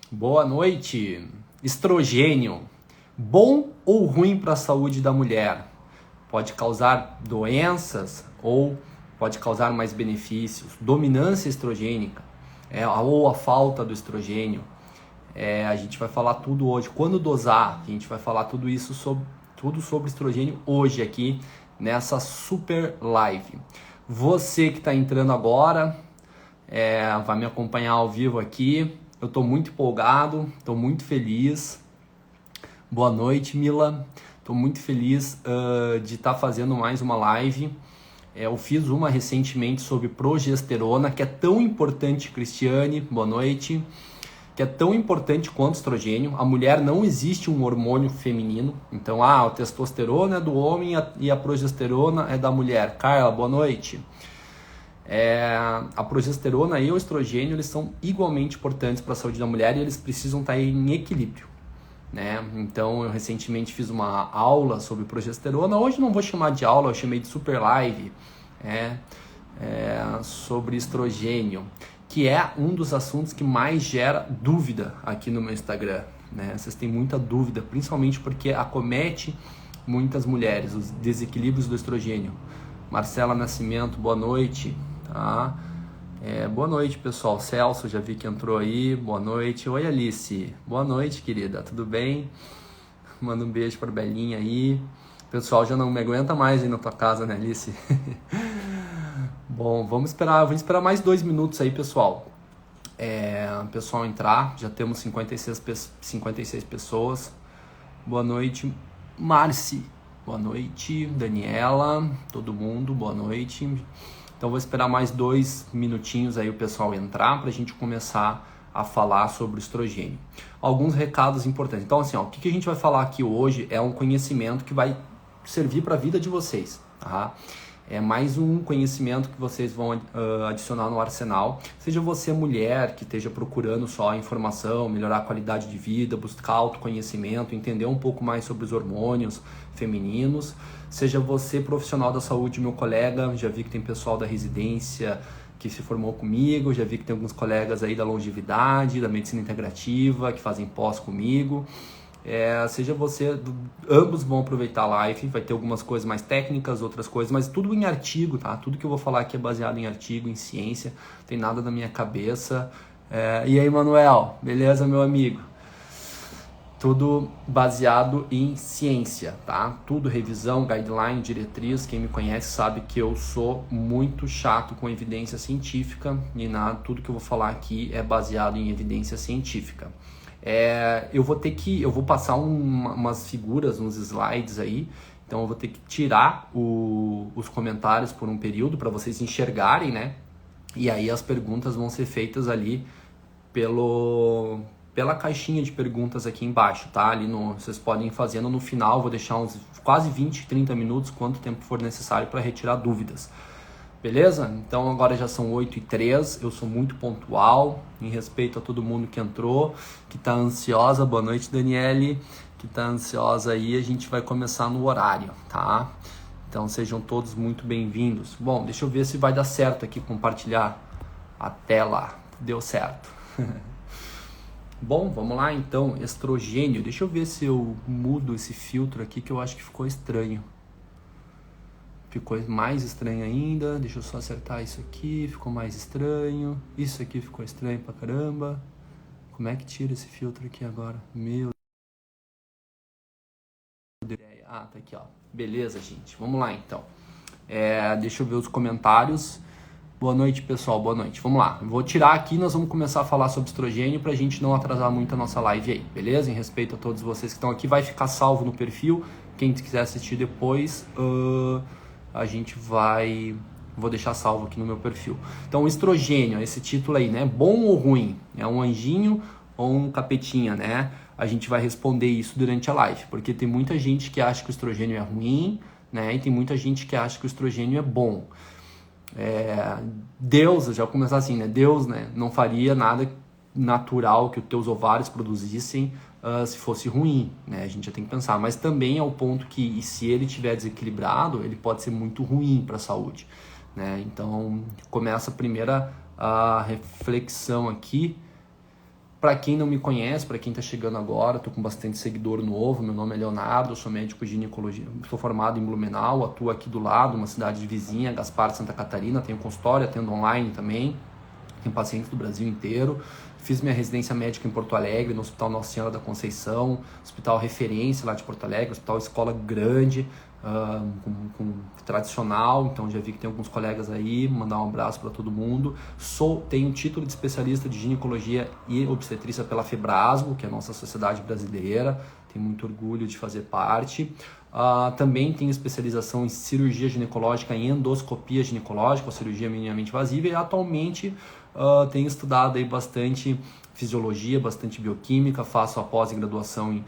Boa noite. Estrogênio, bom ou ruim para a saúde da mulher? Pode causar doenças ou pode causar mais benefícios? Dominância estrogênica, ou a falta do estrogênio. A gente vai falar tudo hoje. Quando dosar? A gente vai falar tudo sobre estrogênio hoje aqui nessa super live. Você que está entrando agora, vai me acompanhar ao vivo aqui. Eu estou muito empolgado, estou muito feliz. Boa noite, Mila. Estou muito feliz de estar fazendo mais uma live. Eu fiz uma recentemente sobre progesterona, que é tão importante, Cristiane, boa noite, que é tão importante quanto o estrogênio. A mulher não existe um hormônio feminino. Então, a testosterona é do homem e a progesterona é da mulher. Carla, boa noite. A progesterona e o estrogênio, eles são igualmente importantes para a saúde da mulher e eles precisam estar em equilíbrio, né? Então, eu recentemente fiz uma aula sobre progesterona. Hoje não vou chamar de aula, eu chamei de super live, sobre estrogênio, que é um dos assuntos que mais gera dúvida aqui no meu Instagram, né? Vocês têm muita dúvida, principalmente porque acomete muitas mulheres, os desequilíbrios do estrogênio. Marcela Nascimento, boa noite. Tá? Boa noite, pessoal. Celso, já vi que entrou aí. Boa noite. Oi, Alice. Boa noite, querida. Tudo bem? Manda um beijo pra Belinha aí. O pessoal já não me aguenta mais aí na tua casa, né, Alice? Bom, vamos esperar mais 2 minutos aí, pessoal. O pessoal entrar. Já temos 56 pessoas. Boa noite, Marci. Boa noite, Daniela. Todo mundo, boa noite. Então vou esperar mais 2 minutinhos aí o pessoal entrar para a gente começar a falar sobre o estrogênio. Alguns recados importantes. Então assim, o que a gente vai falar aqui hoje é um conhecimento que vai servir para a vida de vocês, tá? É mais um conhecimento que vocês vão adicionar no arsenal. Seja você mulher que esteja procurando só informação, melhorar a qualidade de vida, buscar autoconhecimento, entender um pouco mais sobre os hormônios femininos. Seja você profissional da saúde, meu colega, já vi que tem pessoal da residência que se formou comigo, já vi que tem alguns colegas aí da longevidade, da medicina integrativa, que fazem pós comigo. Seja você, ambos vão aproveitar a live, vai ter algumas coisas mais técnicas, outras coisas, mas tudo em artigo, tá? Tudo que eu vou falar aqui é baseado em artigo, em ciência, não tem nada da minha cabeça. E aí, Manuel, beleza, meu amigo? Tudo baseado em ciência, tá? Tudo revisão, guideline, diretriz. Quem me conhece sabe que eu sou muito chato com evidência científica e tudo que eu vou falar aqui é baseado em evidência científica. Eu vou passar umas figuras, uns slides aí, então eu vou ter que tirar os comentários por um período para vocês enxergarem, né? E aí as perguntas vão ser feitas ali pela caixinha de perguntas aqui embaixo, tá? Vocês podem ir fazendo no final, vou deixar uns quase 20, 30 minutos, quanto tempo for necessário para retirar dúvidas. Beleza? Então agora já são 8h03, eu sou muito pontual, em respeito a todo mundo que entrou, que tá ansiosa. Boa noite, Daniele, que tá ansiosa aí, a gente vai começar no horário, tá? Então sejam todos muito bem-vindos. Bom, deixa eu ver se vai dar certo aqui compartilhar a tela. Deu certo. Bom, vamos lá então, estrogênio. Deixa eu ver se eu mudo esse filtro aqui que eu acho que ficou estranho. Ficou mais estranho ainda. Deixa eu só acertar isso aqui. Ficou mais estranho. Isso aqui ficou estranho pra caramba. Como é que tira esse filtro aqui agora? Meu Deus. Tá aqui, ó. Beleza, gente. Vamos lá, então. Deixa eu ver os comentários. Boa noite, pessoal. Boa noite. Vamos lá. Eu vou tirar aqui e nós vamos começar a falar sobre estrogênio pra gente não atrasar muito a nossa live aí, beleza? Em respeito a todos vocês que estão aqui. Vai ficar salvo no perfil. Quem quiser assistir depois... vou deixar salvo aqui no meu perfil. Então, o estrogênio, esse título aí, né? Bom ou ruim? É um anjinho ou um capetinha, né? A gente vai responder isso durante a live, porque tem muita gente que acha que o estrogênio é ruim, né? E tem muita gente que acha que o estrogênio é bom. Deus, já vou começar assim, né? Deus, né, não faria nada natural que os teus ovários produzissem se fosse ruim, né? A gente já tem que pensar, mas também é o ponto que se ele estiver desequilibrado, ele pode ser muito ruim para a saúde, né? Então começa a primeira reflexão aqui. Para quem não me conhece, para quem está chegando agora, estou com bastante seguidor novo, meu nome é Leonardo, eu sou médico de ginecologia, sou formado em Blumenau, atuo aqui do lado, uma cidade vizinha, Gaspar, Santa Catarina, tenho consultório, atendo online também, tenho pacientes do Brasil inteiro. Fiz minha residência médica em Porto Alegre, no Hospital Nossa Senhora da Conceição, hospital referência lá de Porto Alegre, hospital escola grande, tradicional, então já vi que tem alguns colegas aí, mandar um abraço para todo mundo. Tenho título de especialista de ginecologia e obstetrícia pela Febrasgo, que é a nossa sociedade brasileira, tenho muito orgulho de fazer parte. Também tenho especialização em cirurgia ginecológica e endoscopia ginecológica, ou cirurgia minimamente invasiva, e atualmente tenho estudado aí bastante fisiologia, bastante bioquímica, faço a pós-graduação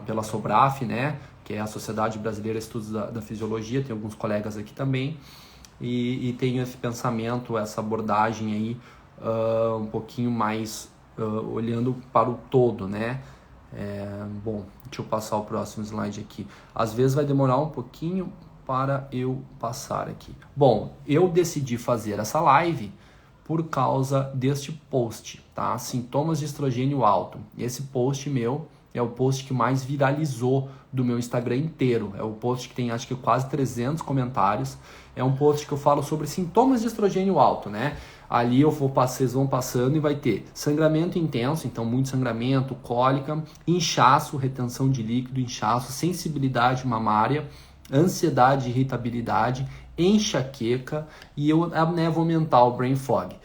pela SOBRAF, né, que é a Sociedade Brasileira de Estudos da Fisiologia, tem alguns colegas aqui também, e tenho esse pensamento, essa abordagem aí um pouquinho mais olhando para o todo, né. Bom, deixa eu passar o próximo slide aqui. Às vezes vai demorar um pouquinho para eu passar aqui. Bom, eu decidi fazer essa live por causa deste post, tá? Sintomas de estrogênio alto. Esse post meu é o post que mais viralizou do meu Instagram inteiro. É o post que tem, acho que quase 300 comentários. É um post que eu falo sobre sintomas de estrogênio alto, né? Ali vocês vão passando e vai ter sangramento intenso, então muito sangramento, cólica, inchaço, retenção de líquido, inchaço, sensibilidade mamária, ansiedade, irritabilidade, enxaqueca e apneia mental, brain fog.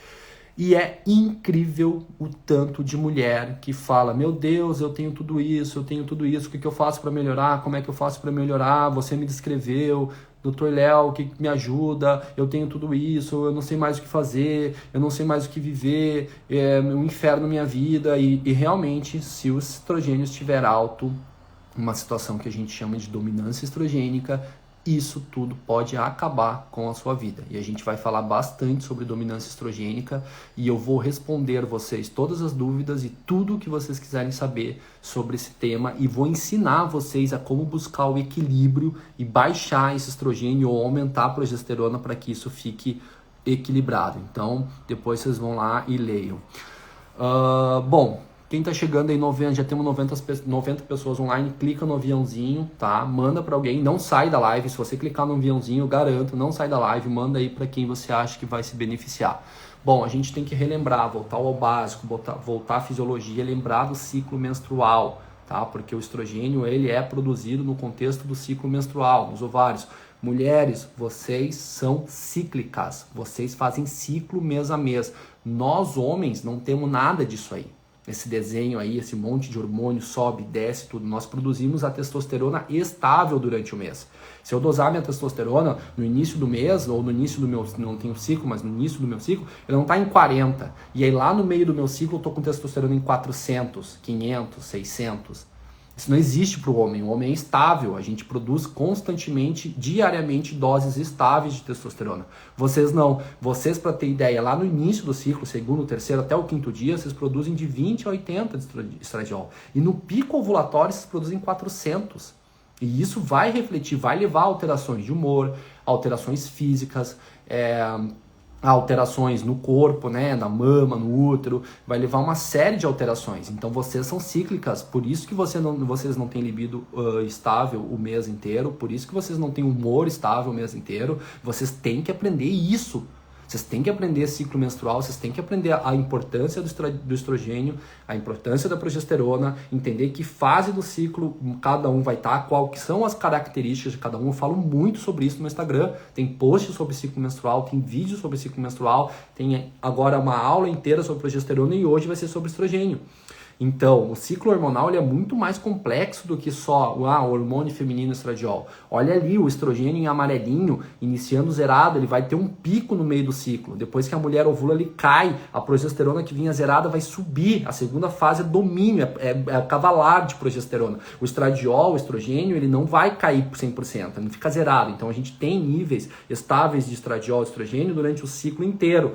E é incrível o tanto de mulher que fala, meu Deus, eu tenho tudo isso, o que eu faço para melhorar, como é que eu faço para melhorar, você me descreveu, Dr. Léo, o que me ajuda, eu tenho tudo isso, eu não sei mais o que fazer, eu não sei mais o que viver, é um inferno na minha vida, e realmente, se o estrogênio estiver alto, uma situação que a gente chama de dominância estrogênica, isso tudo pode acabar com a sua vida. E a gente vai falar bastante sobre dominância estrogênica e eu vou responder vocês todas as dúvidas e tudo o que vocês quiserem saber sobre esse tema e vou ensinar vocês a como buscar o equilíbrio e baixar esse estrogênio ou aumentar a progesterona para que isso fique equilibrado. Então, depois vocês vão lá e leiam. Bom, quem tá chegando aí, já temos 90 pessoas online, clica no aviãozinho, tá? Manda para alguém, não sai da live. Se você clicar no aviãozinho, eu garanto, não sai da live, manda aí para quem você acha que vai se beneficiar. Bom, a gente tem que relembrar, voltar ao básico, voltar à fisiologia, lembrar do ciclo menstrual, tá? Porque o estrogênio, ele é produzido no contexto do ciclo menstrual, nos ovários. Mulheres, vocês são cíclicas, vocês fazem ciclo mês a mês. Nós, homens, não temos nada disso aí. Esse desenho aí, esse monte de hormônio sobe, desce, tudo. Nós produzimos a testosterona estável durante o mês. Se eu dosar minha testosterona no início do mês, ou no início do meu, não tenho ciclo, mas no início do meu ciclo, ele não está em 40. E aí lá no meio do meu ciclo eu estou com testosterona em 400, 500, 600. Isso não existe para o homem. O homem é estável. A gente produz constantemente, diariamente, doses estáveis de testosterona. Vocês não. Vocês, para ter ideia, lá no início do ciclo, segundo, terceiro, até o quinto dia, vocês produzem de 20 a 80 de estradiol. E no pico ovulatório, vocês produzem 400. E isso vai refletir, vai levar a alterações de humor, alterações físicas, alterações no corpo, né, na mama, no útero, vai levar uma série de alterações. Então vocês são cíclicas, por isso que vocês não têm libido estável o mês inteiro, por isso que vocês não têm humor estável o mês inteiro. Vocês têm que aprender isso. Vocês têm que aprender ciclo menstrual, vocês têm que aprender a importância do estrogênio, a importância da progesterona, entender que fase do ciclo cada um vai estar, qual que são as características de cada um. Eu falo muito sobre isso no Instagram, tem posts sobre ciclo menstrual, tem vídeos sobre ciclo menstrual, tem agora uma aula inteira sobre progesterona e hoje vai ser sobre estrogênio. Então, o ciclo hormonal ele é muito mais complexo do que só o hormônio feminino estradiol. Olha ali, o estrogênio em amarelinho, iniciando zerado, ele vai ter um pico no meio do ciclo. Depois que a mulher ovula, ele cai. A progesterona que vinha zerada vai subir. A segunda fase é domínio, é cavalar de progesterona. O estradiol, o estrogênio, ele não vai cair por 100%, ele não fica zerado. Então, a gente tem níveis estáveis de estradiol e estrogênio durante o ciclo inteiro.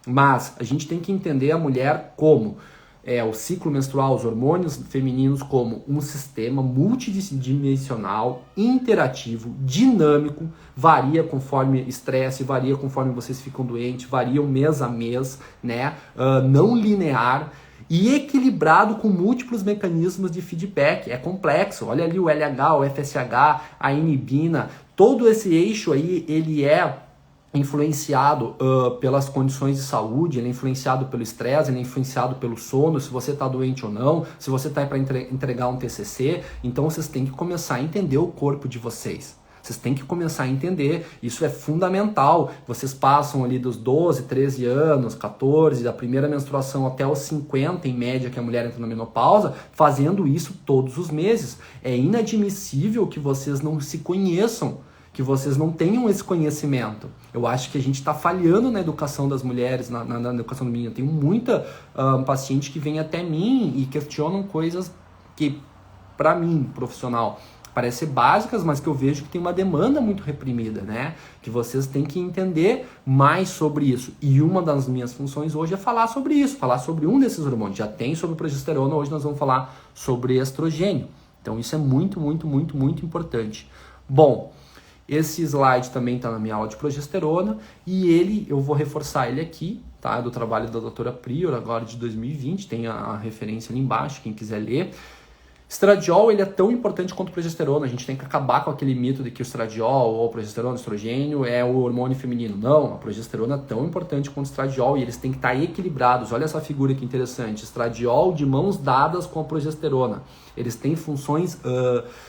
Mas a gente tem que entender a mulher como... o ciclo menstrual, os hormônios femininos como um sistema multidimensional, interativo, dinâmico, varia conforme estresse, varia conforme vocês ficam doentes, varia mês a mês, né? Não linear. e equilibrado com múltiplos mecanismos de feedback. É complexo. Olha ali o LH, o FSH, a inibina, todo esse eixo aí, ele é influenciado pelas condições de saúde, ele é influenciado pelo estresse, ele é influenciado pelo sono, se você está doente ou não, se você está para entregar um TCC. Então vocês têm que começar a entender o corpo de vocês. Vocês têm que começar a entender, isso é fundamental. Vocês passam ali dos 12, 13 anos, 14, da primeira menstruação até os 50, em média, que a mulher entra na menopausa, fazendo isso todos os meses. É inadmissível que vocês não se conheçam, que vocês não tenham esse conhecimento. Eu acho que a gente está falhando na educação das mulheres, na educação do menino. Eu tenho muita paciente que vem até mim e questionam coisas que, para mim, profissional, parecem básicas, mas que eu vejo que tem uma demanda muito reprimida, né? Que vocês têm que entender mais sobre isso. E uma das minhas funções hoje é falar sobre isso, falar sobre um desses hormônios. Já tem sobre progesterona, hoje nós vamos falar sobre estrogênio. Então isso é muito, muito, muito, muito importante. Bom, esse slide também está na minha aula de progesterona e eu vou reforçar ele aqui, tá? Do trabalho da doutora Prior, agora de 2020, tem a referência ali embaixo, quem quiser ler. Estradiol, ele é tão importante quanto progesterona. A gente tem que acabar com aquele mito de que o estradiol ou progesterona, estrogênio é o hormônio feminino. Não, a progesterona é tão importante quanto o estradiol e eles têm que estar equilibrados. Olha essa figura que interessante. Estradiol de mãos dadas com a progesterona. Eles têm funções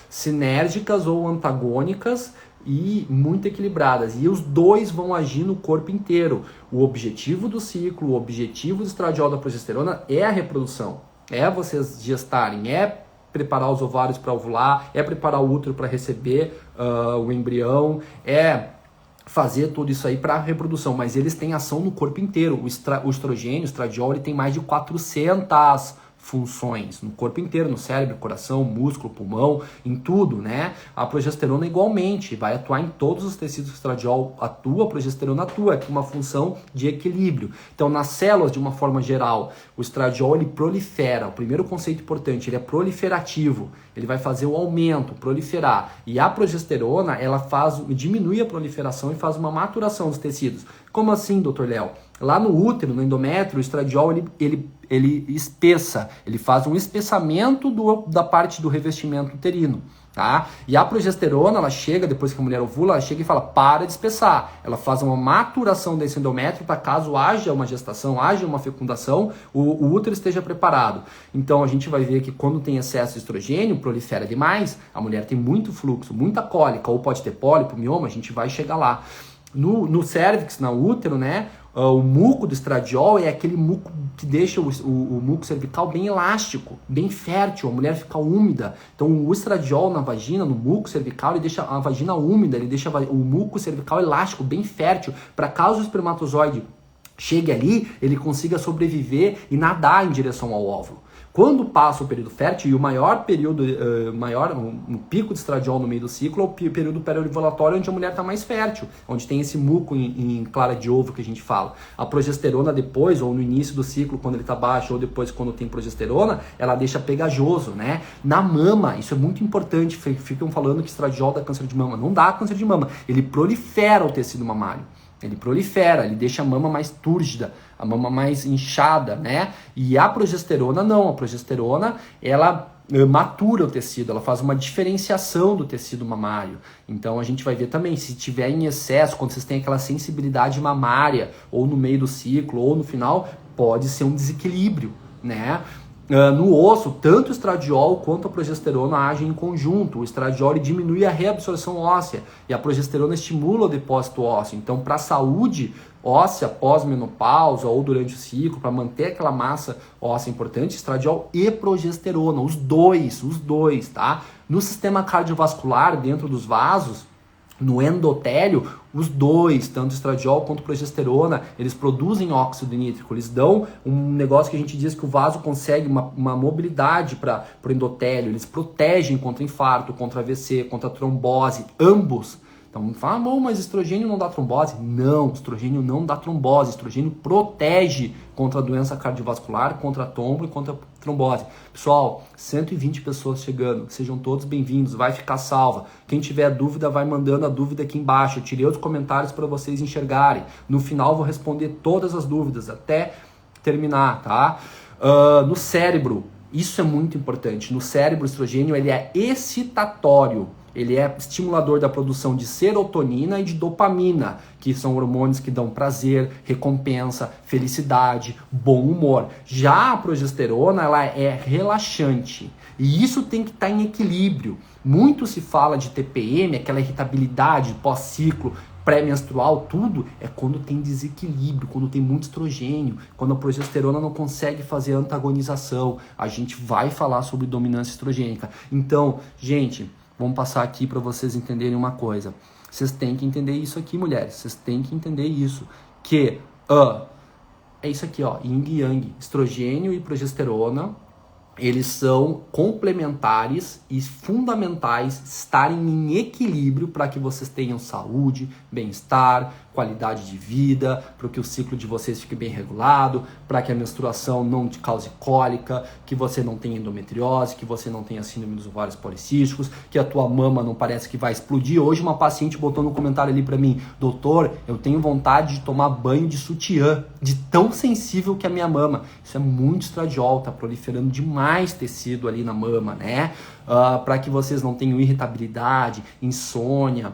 sinérgicas ou antagônicas e muito equilibradas. E os dois vão agir no corpo inteiro. O objetivo do ciclo, o objetivo do estradiol da progesterona é a reprodução. É vocês gestarem, é preparar os ovários para ovular, é preparar o útero para receber o embrião, é fazer tudo isso aí para a reprodução, mas eles têm ação no corpo inteiro. O estrogênio, o estradiol, ele tem mais de 400 funções no corpo inteiro, no cérebro, coração, músculo, pulmão, em tudo, né? A progesterona igualmente vai atuar em todos os tecidos que o estradiol atua, a progesterona atua, é uma função de equilíbrio. Então, nas células, de uma forma geral, o estradiol ele prolifera. O primeiro conceito importante, ele é proliferativo. Ele vai fazer o aumento, proliferar. E a progesterona, ela diminui a proliferação e faz uma maturação dos tecidos. Como assim, doutor Léo? Lá no útero, no endométrio, o estradiol ele espessa, ele faz um espessamento da parte do revestimento uterino, tá? E a progesterona, ela chega, depois que a mulher ovula, ela chega e fala, para de espessar. Ela faz uma maturação desse endométrio para caso haja uma gestação, haja uma fecundação, o útero esteja preparado. Então a gente vai ver que quando tem excesso de estrogênio, prolifera demais, a mulher tem muito fluxo, muita cólica, ou pode ter pólipo, mioma, a gente vai chegar lá. No cérvix, no útero, né? O muco do estradiol é aquele muco que deixa o muco cervical bem elástico, bem fértil, a mulher fica úmida. Então o estradiol na vagina, no muco cervical, ele deixa a vagina úmida, ele deixa o muco cervical elástico, bem fértil, para caso o espermatozoide chegue ali, ele consiga sobreviver e nadar em direção ao óvulo. Quando passa o período fértil, e o maior período, um pico de estradiol no meio do ciclo, é o período periovulatório, onde a mulher está mais fértil, onde tem esse muco em clara de ovo que a gente fala. A progesterona depois, ou no início do ciclo, quando ele está baixo, ou depois quando tem progesterona, ela deixa pegajoso, né? Na mama, isso é muito importante, ficam falando que estradiol dá câncer de mama. Não dá câncer de mama, ele prolifera o tecido mamário. Ele prolifera, ele deixa a mama mais túrgida, a mama mais inchada, né? E a progesterona não, a progesterona, ela matura o tecido, ela faz uma diferenciação do tecido mamário. Então a gente vai ver também, se tiver em excesso, quando vocês têm aquela sensibilidade mamária, ou no meio do ciclo, ou no final, pode ser um desequilíbrio, né? No osso, tanto o estradiol quanto a progesterona agem em conjunto. O estradiol diminui a reabsorção óssea e a progesterona estimula o depósito ósseo. Então, para a saúde óssea pós-menopausa ou durante o ciclo, para manter aquela massa óssea importante, estradiol e progesterona, os dois, tá? No sistema cardiovascular, dentro dos vasos, no endotélio, os dois, tanto estradiol quanto progesterona, eles produzem óxido nítrico, eles dão um negócio que a gente diz que o vaso consegue uma mobilidade para o endotélio, eles protegem contra infarto, contra AVC, contra trombose, ambos. Então, fala, bom, mas estrogênio não dá trombose? Não, estrogênio não dá trombose, estrogênio protege contra a doença cardiovascular, contra a trombo e contra a trombose. Pessoal, 120 pessoas chegando, sejam todos bem-vindos, vai ficar salva. Quem tiver dúvida, vai mandando a dúvida aqui embaixo. Eu tirei os comentários para vocês enxergarem. No final, eu vou responder todas as dúvidas, até terminar, tá? No cérebro, isso é muito importante. No cérebro, o estrogênio ele é excitatório. Ele é estimulador da produção de serotonina e de dopamina, que são hormônios que dão prazer, recompensa, felicidade, bom humor. Já a progesterona, ela é relaxante. E isso tem que estar em equilíbrio. Muito se fala de TPM, aquela irritabilidade pós-ciclo, pré-menstrual, tudo é quando tem desequilíbrio, quando tem muito estrogênio, quando a progesterona não consegue fazer antagonização. A gente vai falar sobre dominância estrogênica. Então, gente, vamos passar aqui para vocês entenderem uma coisa. Vocês têm que entender isso aqui, mulheres. Vocês têm que entender isso. Que é isso aqui, ó, yin e yang. Estrogênio e progesterona, eles são complementares e fundamentais estarem em equilíbrio para que vocês tenham saúde, bem-estar, qualidade de vida, para que o ciclo de vocês fique bem regulado, para que a menstruação não te cause cólica, que você não tenha endometriose, que você não tenha síndrome dos ovários policísticos, que a tua mama não parece que vai explodir. Hoje uma paciente botou no comentário ali para mim: doutor, eu tenho vontade de tomar banho de sutiã, de tão sensível que é a minha mama. Isso é muito estradiol, tá proliferando demais tecido ali na mama, né? Para que vocês não tenham irritabilidade, insônia,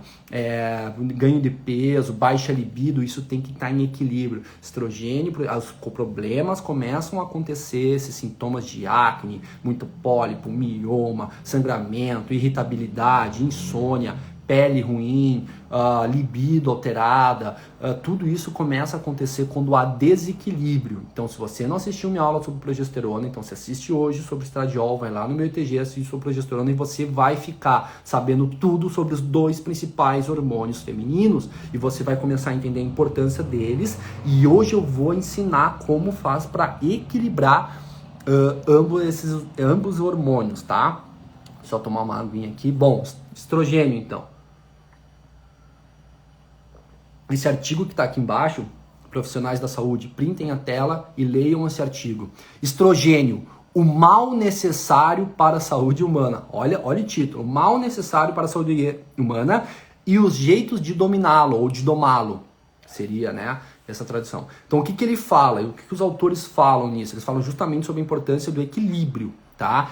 ganho de peso, baixa libido, isso tem que estar em equilíbrio. Estrogênio, os problemas começam a acontecer, esses sintomas de acne, muito pólipo, mioma, sangramento, irritabilidade, insônia, pele ruim, libido alterada, tudo isso começa a acontecer quando há desequilíbrio. Então, se você não assistiu minha aula sobre progesterona, então você assiste hoje sobre estradiol, vai lá no meu ITG, assiste sobre progesterona e você vai ficar sabendo tudo sobre os dois principais hormônios femininos e você vai começar a entender a importância deles. E hoje eu vou ensinar como faz para equilibrar ambos hormônios, tá? Só tomar uma aguinha aqui. Bom, estrogênio então. Esse artigo que está aqui embaixo, profissionais da saúde, printem a tela e leiam esse artigo. Estrogênio, o mal necessário para a saúde humana. Olha o título, o mal necessário para a saúde humana e os jeitos de dominá-lo ou de domá-lo. Seria, né, essa tradução. Então, o que ele fala? O que os autores falam nisso? Eles falam justamente sobre a importância do equilíbrio, tá?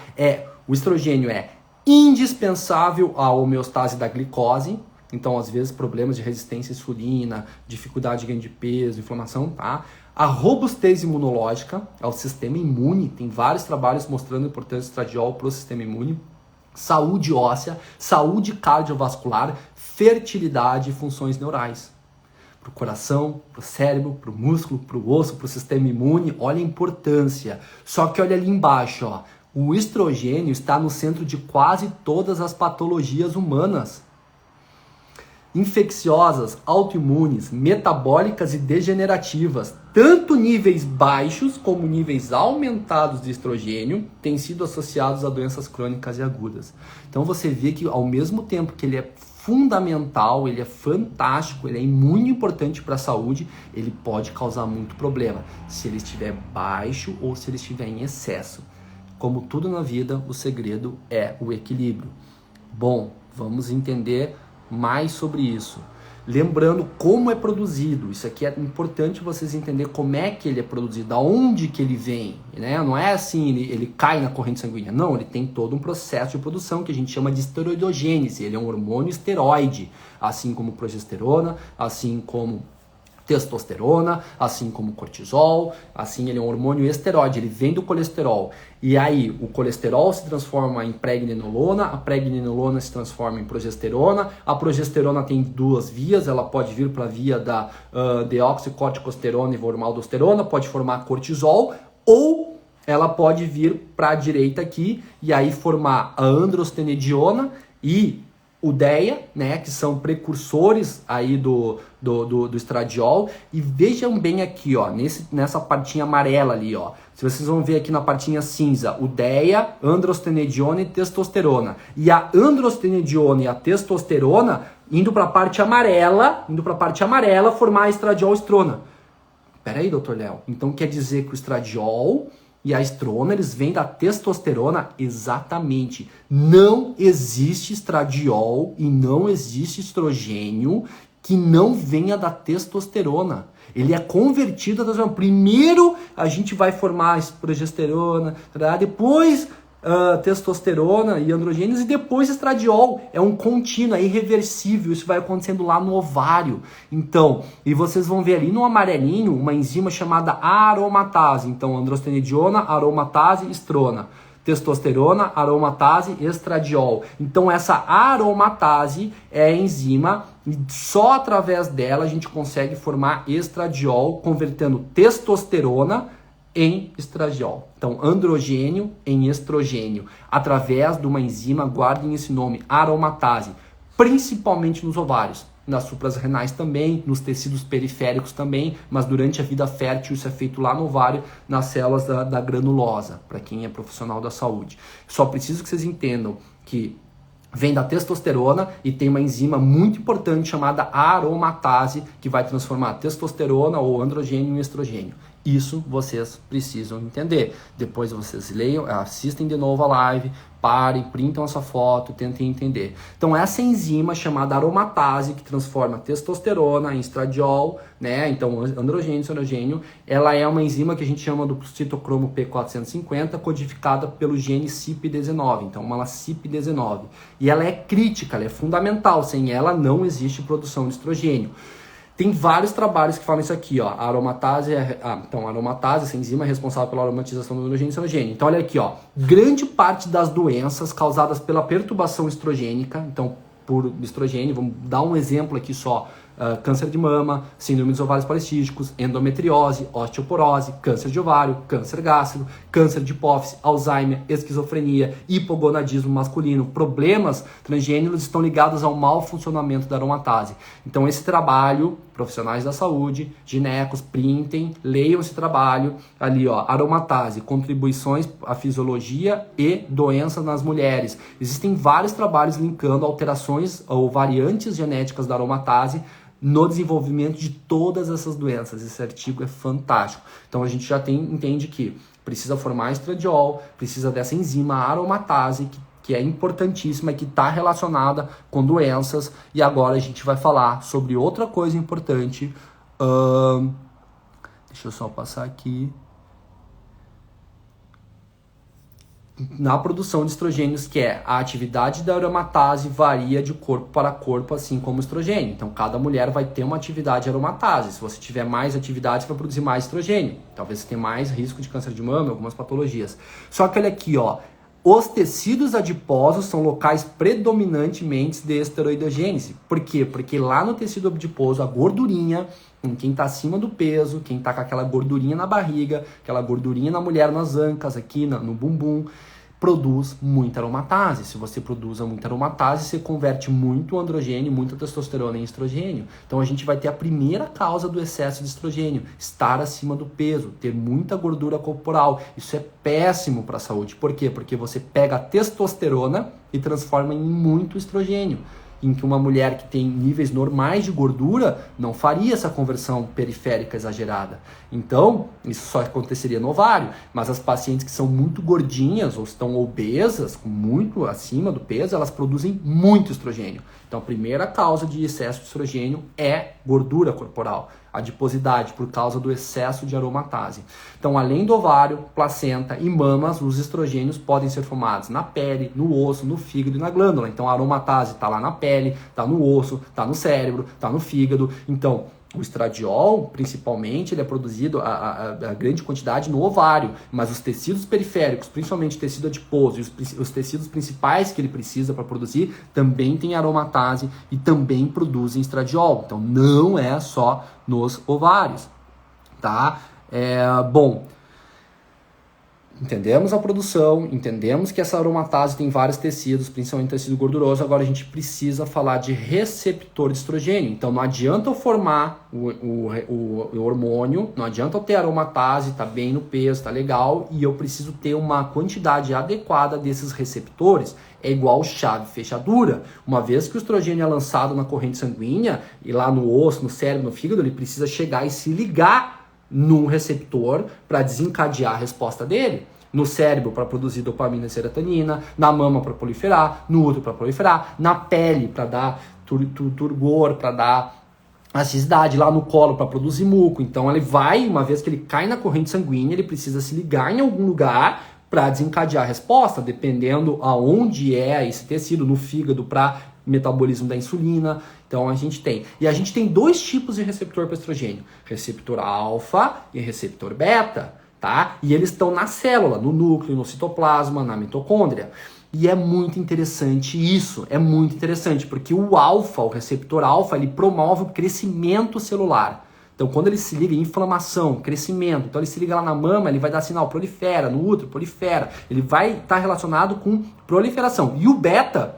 O estrogênio é indispensável à homeostase da glicose. Então, às vezes, problemas de resistência à insulina, dificuldade de ganho de peso, inflamação, tá? A robustez imunológica, ao sistema imune. Tem vários trabalhos mostrando a importância do estradiol para o sistema imune. Saúde óssea, saúde cardiovascular, fertilidade e funções neurais. Para o coração, para o cérebro, para o músculo, para o osso, para o sistema imune. Olha a importância. Só que olha ali embaixo, ó. O estrogênio está no centro de quase todas as patologias humanas. Infecciosas, autoimunes, metabólicas e degenerativas. Tanto níveis baixos como níveis aumentados de estrogênio têm sido associados a doenças crônicas e agudas. Então você vê que ao mesmo tempo que ele é fundamental, ele é fantástico, ele é muito importante para a saúde, ele pode causar muito problema se ele estiver baixo ou se ele estiver em excesso. Como tudo na vida, o segredo é o equilíbrio. Bom, vamos entender mais sobre isso. Lembrando como é produzido. Isso aqui é importante vocês entenderem como é que ele é produzido, da onde que ele vem, né? Não é assim, ele cai na corrente sanguínea. Não, ele tem todo um processo de produção que a gente chama de esteroidogênese. Ele é um hormônio esteroide, assim como progesterona, assim como testosterona, assim como cortisol, assim ele é um hormônio esteroide, ele vem do colesterol. E aí o colesterol se transforma em pregnenolona, a pregnenolona se transforma em progesterona, a progesterona tem duas vias, ela pode vir para a via da deoxicorticosterona e vormaldosterona, pode formar cortisol, ou ela pode vir para a direita aqui e aí formar a androstenediona e o DEA, né, que são precursores aí do estradiol. E vejam bem aqui, ó, nessa partinha amarela ali, ó. Se vocês vão ver aqui na partinha cinza, o DEA, androstenediona e testosterona. E a androstenediona e a testosterona indo para a parte amarela, formar a estradiol-estrona. Pera aí, doutor Léo. Então quer dizer que o estradiol e a estrona, eles vêm da testosterona? Exatamente. Não existe estradiol e não existe estrogênio que não venha da testosterona. Ele é convertido a testosterona. Primeiro a gente vai formar progesterona, depois testosterona e androgênios e depois estradiol. É um contínuo, é irreversível. Isso vai acontecendo lá no ovário. Então, e vocês vão ver ali no amarelinho uma enzima chamada aromatase. Então, androstenediona, aromatase, estrona. Testosterona, aromatase, estradiol. Então essa aromatase é a enzima e só através dela a gente consegue formar estradiol, convertendo testosterona em estradiol. Então androgênio em estrogênio, através de uma enzima, guardem esse nome, aromatase, principalmente nos ovários. Nas suprarrenais também, nos tecidos periféricos também, mas durante a vida fértil isso é feito lá no ovário, nas células da granulosa, para quem é profissional da saúde. Só preciso que vocês entendam que vem da testosterona e tem uma enzima muito importante chamada aromatase, que vai transformar testosterona ou androgênio em estrogênio. Isso vocês precisam entender. Depois vocês leiam, assistem de novo a live, parem, printam essa foto, tentem entender. Então essa enzima chamada aromatase, que transforma testosterona em estradiol, né? Então androgênio, estrogênio, ela é uma enzima que a gente chama do citocromo P450, codificada pelo gene CYP19, então uma CYP19. E ela é crítica, ela é fundamental, sem ela não existe produção de estrogênio. Tem vários trabalhos que falam isso aqui, ó. A aromatase, a aromatase, essa enzima é responsável pela aromatização do androgênio e estrogênio. Então, olha aqui, ó. Grande parte das doenças causadas pela perturbação estrogênica, então, por estrogênio, vamos dar um exemplo aqui só. Câncer de mama, síndrome dos ovários policísticos, endometriose, osteoporose, câncer de ovário, câncer gástrico, câncer de hipófise, Alzheimer, esquizofrenia, hipogonadismo masculino, problemas transgênicos estão ligados ao mau funcionamento da aromatase. Então esse trabalho, profissionais da saúde, ginecos, printem, leiam esse trabalho ali, ó, aromatase, contribuições à fisiologia e doenças nas mulheres. Existem vários trabalhos linkando alterações ou variantes genéticas da aromatase no desenvolvimento de todas essas doenças. Esse artigo é fantástico. Então a gente já entende que precisa formar estradiol, precisa dessa enzima aromatase, que é importantíssima e que está relacionada com doenças. E agora a gente vai falar sobre outra coisa importante. Deixa eu só passar aqui. Na produção de estrogênios, que é a atividade da aromatase varia de corpo para corpo, assim como o estrogênio. Então, cada mulher vai ter uma atividade aromatase. Se você tiver mais atividade, você vai produzir mais estrogênio. Talvez você tenha mais risco de câncer de mama, algumas patologias. Só que olha aqui, ó. Os tecidos adiposos são locais predominantemente de esteroidogênese. Por quê? Porque lá no tecido adiposo, a gordurinha, quem está acima do peso, quem está com aquela gordurinha na barriga, aquela gordurinha na mulher nas ancas, aqui no bumbum, produz muita aromatase. Se você produz muita aromatase, você converte muito androgênio, muita testosterona em estrogênio. Então a gente vai ter a primeira causa do excesso de estrogênio, estar acima do peso, ter muita gordura corporal. Isso é péssimo para a saúde. Por quê? Porque você pega a testosterona e transforma em muito estrogênio, em que uma mulher que tem níveis normais de gordura não faria essa conversão periférica exagerada. Então, isso só aconteceria no ovário, mas as pacientes que são muito gordinhas ou estão obesas, muito acima do peso, elas produzem muito estrogênio. Então, a primeira causa de excesso de estrogênio é gordura corporal, adiposidade, por causa do excesso de aromatase. Então, além do ovário, placenta e mamas, os estrogênios podem ser formados na pele, no osso, no fígado e na glândula. Então, a aromatase está lá na pele, está no osso, está no cérebro, está no fígado. Então, o estradiol, principalmente, ele é produzido a grande quantidade no ovário, mas os tecidos periféricos, principalmente o tecido adiposo e os tecidos principais que ele precisa para produzir, também tem aromatase e também produzem estradiol. Então, não é só nos ovários, tá? Bom, entendemos a produção, entendemos que essa aromatase tem vários tecidos, principalmente tecido gorduroso. Agora a gente precisa falar de receptor de estrogênio. Então não adianta eu formar o hormônio, não adianta eu ter aromatase, tá bem no peso, tá legal, e eu preciso ter uma quantidade adequada desses receptores. É igual chave fechadura. Uma vez que o estrogênio é lançado na corrente sanguínea, e lá no osso, no cérebro, no fígado, ele precisa chegar e se ligar num receptor para desencadear a resposta dele. No cérebro para produzir dopamina e serotonina, na mama para proliferar, no útero para proliferar, na pele para dar turgor, para dar elasticidade lá no colo para produzir muco. Então ele vai, uma vez que ele cai na corrente sanguínea, ele precisa se ligar em algum lugar para desencadear a resposta, dependendo aonde é esse tecido, no fígado, para metabolismo da insulina. Então a gente tem. E a gente tem dois tipos de receptor para estrogênio: receptor alfa e receptor beta, tá? E eles estão na célula, no núcleo, no citoplasma, na mitocôndria. E é muito interessante isso, é muito interessante, porque o alfa, o receptor alfa, ele promove o crescimento celular. Então, quando ele se liga em inflamação, crescimento, então ele se liga lá na mama, ele vai dar sinal prolifera, no útero, prolifera. Ele vai estar relacionado com proliferação. E o beta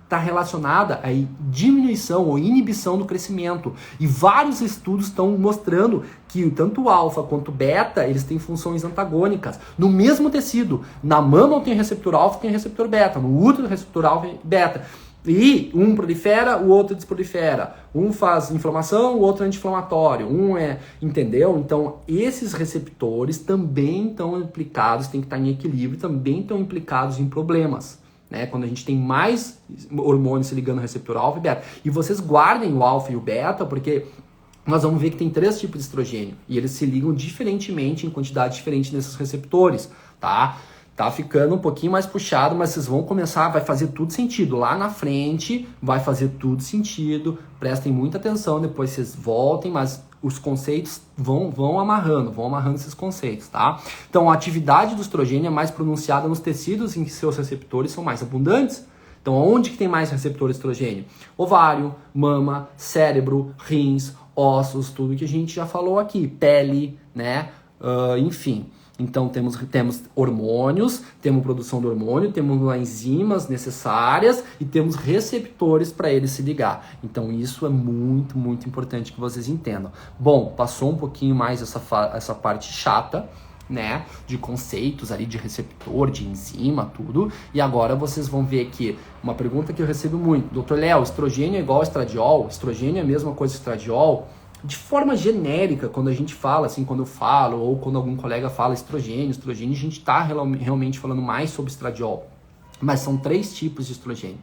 está relacionada a diminuição ou inibição do crescimento. E vários estudos estão mostrando que tanto o alfa quanto o beta, eles têm funções antagônicas. No mesmo tecido, na mama tem receptor alfa, tem receptor beta. No útero, receptor alfa e beta. E um prolifera, o outro desprolifera. Um faz inflamação, o outro é anti-inflamatório. Entendeu? Então, esses receptores também estão implicados, tem que estar em equilíbrio, também estão implicados em problemas. Né, quando a gente tem mais hormônios se ligando no receptor alfa e beta. E vocês guardem o alfa e o beta, porque nós vamos ver que tem 3 tipos de estrogênio. E eles se ligam diferentemente, em quantidade diferente nesses receptores, tá? Tá ficando um pouquinho mais puxado, mas vocês vão começar, vai fazer tudo sentido. Lá na frente vai fazer tudo sentido. Prestem muita atenção, depois vocês voltem, mas os conceitos vão amarrando esses conceitos, tá? Então, a atividade do estrogênio é mais pronunciada nos tecidos em que seus receptores são mais abundantes. Então, onde que tem mais receptor estrogênio? Ovário, mama, cérebro, rins, ossos, tudo que a gente já falou aqui, pele, né? Enfim. Então, temos hormônios, temos produção do hormônio, temos enzimas necessárias e temos receptores para ele se ligar. Então, isso é muito, muito importante que vocês entendam. Bom, passou um pouquinho mais essa parte chata, né, de conceitos ali de receptor, de enzima, tudo. E agora vocês vão ver aqui uma pergunta que eu recebo muito. Doutor Léo, estrogênio é igual a estradiol? Estrogênio é a mesma coisa que estradiol? De forma genérica, quando a gente fala, assim, quando eu falo, ou quando algum colega fala estrogênio, a gente está realmente falando mais sobre estradiol. Mas são 3 tipos de estrogênio.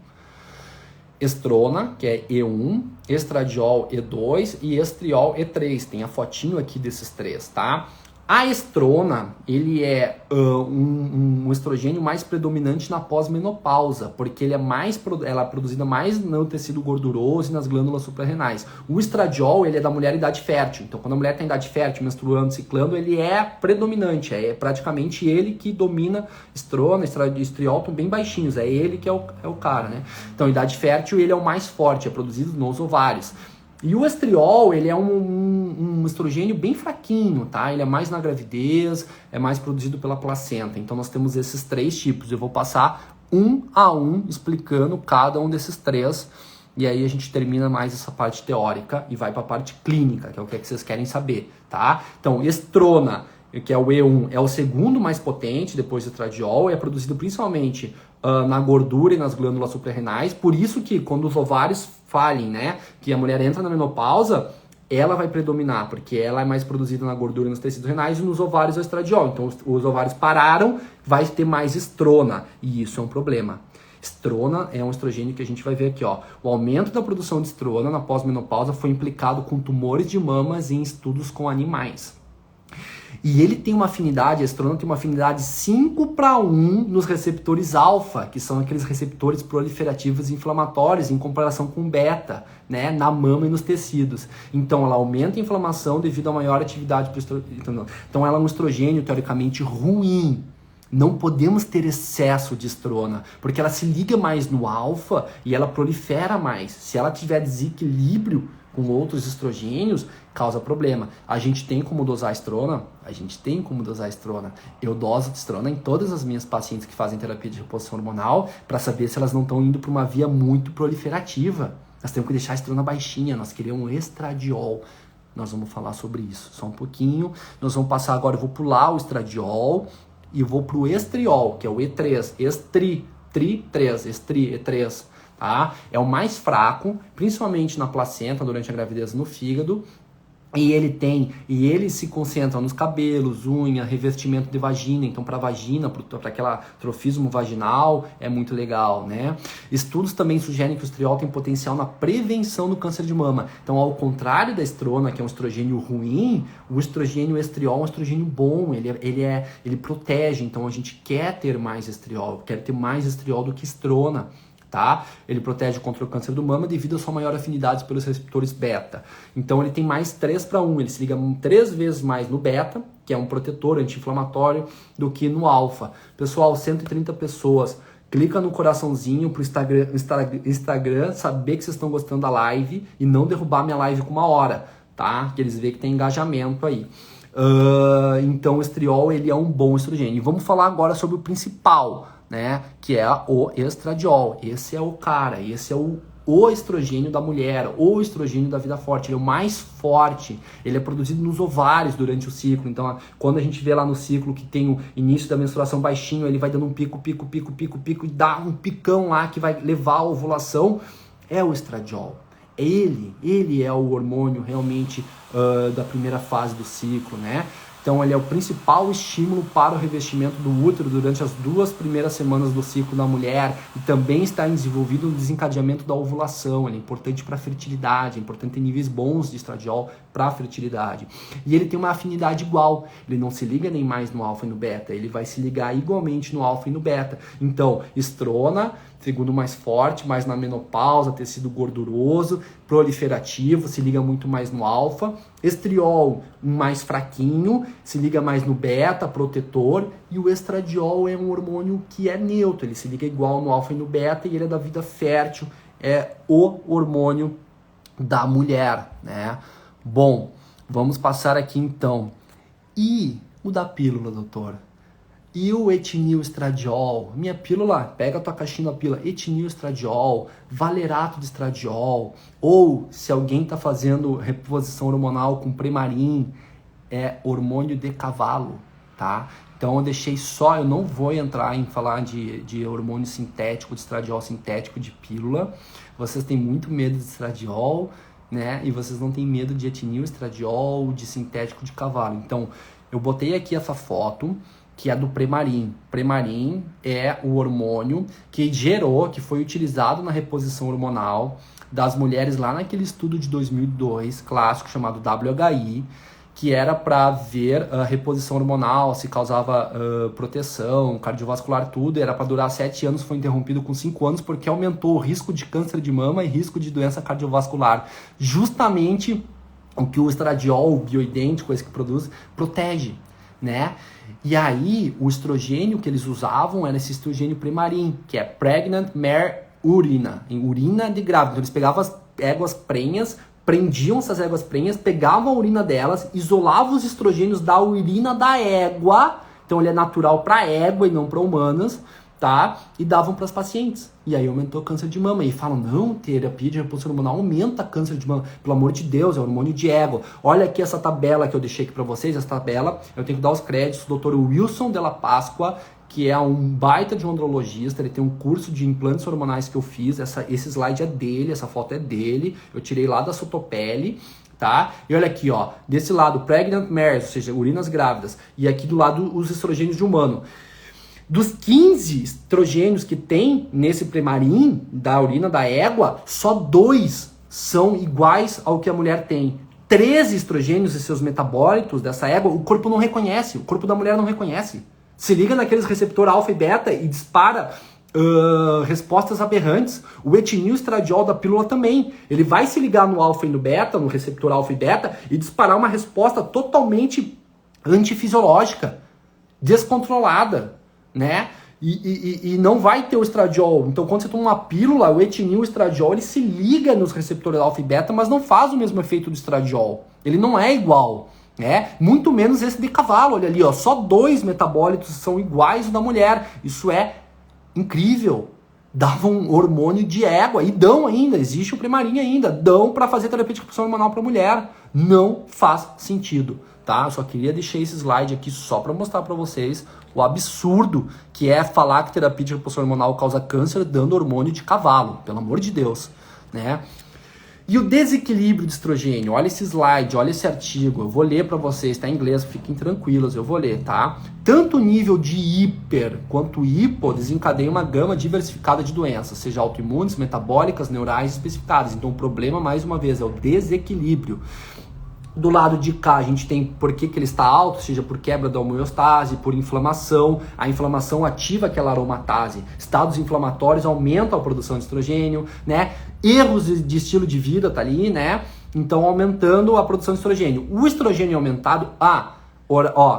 Estrona, que é E1, estradiol E2 e estriol E3. Tem a fotinho aqui desses 3, tá? A estrona, ele é um estrogênio mais predominante na pós-menopausa, porque ela é produzida mais no tecido gorduroso e nas glândulas suprarrenais. O estradiol, ele é da mulher em idade fértil. Então, quando a mulher tem idade fértil, menstruando, ciclando, ele é predominante. É praticamente ele que domina estrona, estriol, estão bem baixinhos. É ele que é o cara, né? Então, idade fértil, ele é o mais forte, é produzido nos ovários. E o estriol, ele é um estrogênio bem fraquinho, tá? Ele é mais na gravidez, é mais produzido pela placenta. Então, nós temos esses 3 tipos. Eu vou passar um a um explicando cada um desses 3. E aí a gente termina mais essa parte teórica e vai para a parte clínica, que é o que vocês querem saber, tá? Então, estrona, que é o E1, é o segundo mais potente depois do estradiol, é produzido principalmente na gordura e nas glândulas suprarrenais. Por isso que quando os ovários falhem, né, que a mulher entra na menopausa, ela vai predominar, porque ela é mais produzida na gordura e nos tecidos renais, e nos ovários é o estradiol. Então os ovários pararam, vai ter mais estrona, e isso é um problema. Estrona é um estrogênio que a gente vai ver aqui, ó. O aumento da produção de estrona na pós-menopausa foi implicado com tumores de mamas em estudos com animais. E ele tem uma afinidade, a estrona tem uma afinidade 5:1 nos receptores alfa, que são aqueles receptores proliferativos e inflamatórios, em comparação com beta, né, na mama e nos tecidos. Então ela aumenta a inflamação devido a maior atividade do estrogênio. Então ela é um estrogênio teoricamente ruim. Não podemos ter excesso de estrona, porque ela se liga mais no alfa e ela prolifera mais. Se ela tiver desequilíbrio com outros estrogênios, causa problema. A gente tem como dosar estrona? A gente tem como dosar estrona. Eu doso de estrona em todas as minhas pacientes que fazem terapia de reposição hormonal para saber se elas não estão indo para uma via muito proliferativa. Nós temos que deixar a estrona baixinha, nós queremos um estradiol. Nós vamos falar sobre isso só um pouquinho. Nós vamos passar agora, eu vou pular o estradiol e vou para o estriol, que é o E3, E3, tá? É o mais fraco, principalmente na placenta, durante a gravidez, no fígado. E ele se concentra nos cabelos, unha, revestimento de vagina. Então, para vagina, para aquela trofismo vaginal, é muito legal, né? Estudos também sugerem que o estriol tem potencial na prevenção do câncer de mama. Então, ao contrário da estrona, que é um estrogênio ruim, o estriol é um estrogênio bom, ele protege. Então, a gente quer ter mais estriol, quer ter mais estriol do que estrona. Tá? Ele protege contra o câncer do mama devido à sua maior afinidade pelos receptores beta. Então ele tem mais 3:1, ele se liga 3 vezes mais no beta, que é um protetor anti-inflamatório, do que no alfa. Pessoal, 130 pessoas. Clica no coraçãozinho pro Instagram saber que vocês estão gostando da live e não derrubar minha live com 1 hora, tá? Que eles veem que tem engajamento aí. Então o estriol, ele é um bom estrogênio. E vamos falar agora sobre o principal, né, que é o estradiol. Esse é o cara, esse é o estrogênio da mulher, o estrogênio da vida forte. Ele é o mais forte, ele é produzido nos ovários durante o ciclo. Então, quando a gente vê lá no ciclo que tem o início da menstruação baixinho, ele vai dando um pico e dá um picão lá que vai levar à ovulação, é o estradiol. Ele é o hormônio realmente da primeira fase do ciclo, né? Então ele é o principal estímulo para o revestimento do útero durante as 2 primeiras semanas do ciclo da mulher e também está desenvolvido no desencadeamento da ovulação. Ele é importante para a fertilidade, é importante ter níveis bons de estradiol para a fertilidade. E ele tem uma afinidade igual, ele não se liga nem mais no alfa e no beta, ele vai se ligar igualmente no alfa e no beta. Então, estrona, segundo mais forte, mais na menopausa, tecido gorduroso, proliferativo, se liga muito mais no alfa. Estriol, mais fraquinho, se liga mais no beta, protetor. E o estradiol é um hormônio que é neutro, ele se liga igual no alfa e no beta e ele é da vida fértil, é o hormônio da mulher, né? Bom, vamos passar aqui então. E o da pílula, doutor? E o etinil-estradiol? Minha pílula, pega a tua caixinha da pílula, etinil-estradiol, valerato de estradiol, ou se alguém está fazendo reposição hormonal com Premarin, é hormônio de cavalo, tá? Então eu deixei só, eu não vou entrar em falar de hormônio sintético, de estradiol sintético, de pílula. Vocês têm muito medo de estradiol, né? E vocês não têm medo de etinil-estradiol, de sintético de cavalo. Então eu botei aqui essa foto, que é do Premarin. Premarin é o hormônio que foi utilizado na reposição hormonal das mulheres lá naquele estudo de 2002, clássico, chamado WHI, que era para ver a reposição hormonal, se causava proteção, cardiovascular, tudo, era para durar 7 anos, foi interrompido com 5 anos, porque aumentou o risco de câncer de mama e risco de doença cardiovascular. Justamente o que o estradiol, o bioidêntico, esse que produz, protege, né? E aí, o estrogênio que eles usavam era esse estrogênio Premarin, que é Pregnant Mare Urina, em urina de grávida. Então, eles pegavam as éguas prenhas, prendiam essas éguas prenhas, pegavam a urina delas, isolavam os estrogênios da urina da égua, então ele é natural para égua e não para humanas, tá? E davam para as pacientes. E aí aumentou o câncer de mama. E falam, não, terapia de reposição hormonal aumenta câncer de mama. Pelo amor de Deus, é hormônio de égua. Olha aqui essa tabela que eu deixei aqui para vocês. Essa tabela, eu tenho que dar os créditos do Dr. Wilson Della Pasqua, que é um baita de um andrologista. Ele tem um curso de implantes hormonais que eu fiz. Esse slide é dele, essa foto é dele. Eu tirei lá da Sotopele. Tá? E olha aqui, ó, desse lado, pregnant mares, ou seja, urinas grávidas. E aqui do lado, os estrogênios de humano. Dos 15 estrogênios que tem nesse Premarin, da urina da égua, só 2 são iguais ao que a mulher tem. 13 estrogênios e seus metabólitos dessa égua, o corpo não reconhece, o corpo da mulher não reconhece. Se liga naqueles receptor alfa e beta e dispara respostas aberrantes. O etinil-estradiol da pílula também. Ele vai se ligar no alfa e no beta, no receptor alfa e beta, e disparar uma resposta totalmente antifisiológica, descontrolada, né? E não vai ter o estradiol. Então, quando você toma uma pílula, o etinil-estradiol, ele se liga nos receptores alfa e beta, mas não faz o mesmo efeito do estradiol. Ele não é igual, né? Muito menos esse de cavalo. Olha ali, ó, só 2 metabólitos são iguais ao da mulher. Isso é incrível. Davam um hormônio de égua e dão ainda, existe o Premarin ainda, dão para fazer terapia de reposição hormonal para mulher. Não faz sentido, tá? Eu só queria deixar esse slide aqui só para mostrar para vocês o absurdo que é falar que terapia de reposição hormonal causa câncer dando hormônio de cavalo, pelo amor de Deus, né? E o desequilíbrio de estrogênio, olha esse slide, olha esse artigo, eu vou ler para vocês, tá em inglês, fiquem tranquilos, eu vou ler, tá? Tanto o nível de hiper quanto hipo desencadeia uma gama diversificada de doenças, seja autoimunes, metabólicas, neurais especificadas. Então o problema, mais uma vez, é o desequilíbrio. Do lado de cá, a gente tem por que ele está alto, seja por quebra da homeostase, por inflamação. A inflamação ativa aquela aromatase. Estados inflamatórios aumentam a produção de estrogênio, né? Erros de estilo de vida tá ali, né? Então, aumentando a produção de estrogênio. O estrogênio aumentado,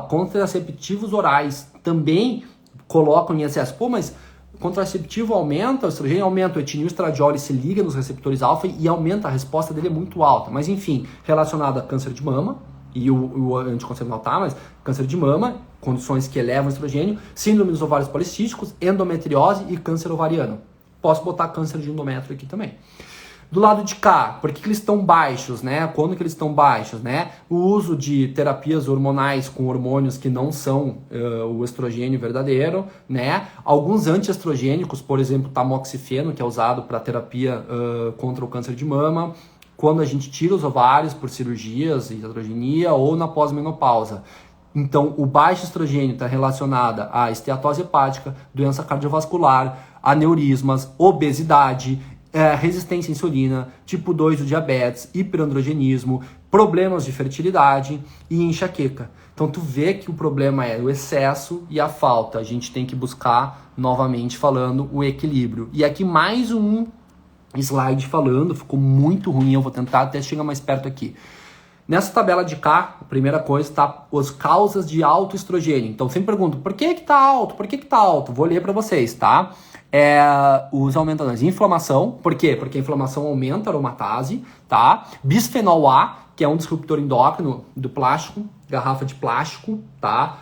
contraceptivos orais também colocam em excesso. Pô, mas contraceptivo aumenta, o estrogênio aumenta, o etinil estradiol se liga nos receptores alfa e aumenta, a resposta dele é muito alta. Mas enfim, relacionado a câncer de mama, e o anticoncepcional tá, mas câncer de mama, condições que elevam o estrogênio, síndrome dos ovários policísticos, endometriose e câncer ovariano. Posso botar câncer de endométrio aqui também. Do lado de cá, por que eles estão baixos, né? Quando que eles estão baixos, né? O uso de terapias hormonais com hormônios que não são o estrogênio verdadeiro, né? Alguns antiestrogênicos, por exemplo, tamoxifeno, que é usado para terapia contra o câncer de mama, quando a gente tira os ovários por cirurgias, iatrogenia ou na pós-menopausa. Então, o baixo estrogênio está relacionado à esteatose hepática, doença cardiovascular, aneurismas, obesidade, resistência à insulina, tipo 2 do diabetes, hiperandrogenismo, problemas de fertilidade e enxaqueca. Então tu vê que o problema é o excesso e a falta. A gente tem que buscar, novamente falando, o equilíbrio. E aqui mais um slide falando, ficou muito ruim, eu vou tentar até chegar mais perto aqui. Nessa tabela de cá, a primeira coisa está as causas de alto estrogênio. Então sempre pergunto, por que que tá alto? Por que que tá alto? Vou ler para vocês, tá? Os aumentadores. Inflamação, por quê? Porque a inflamação aumenta a aromatase, tá? Bisfenol A, que é um disruptor endócrino do plástico, garrafa de plástico, tá?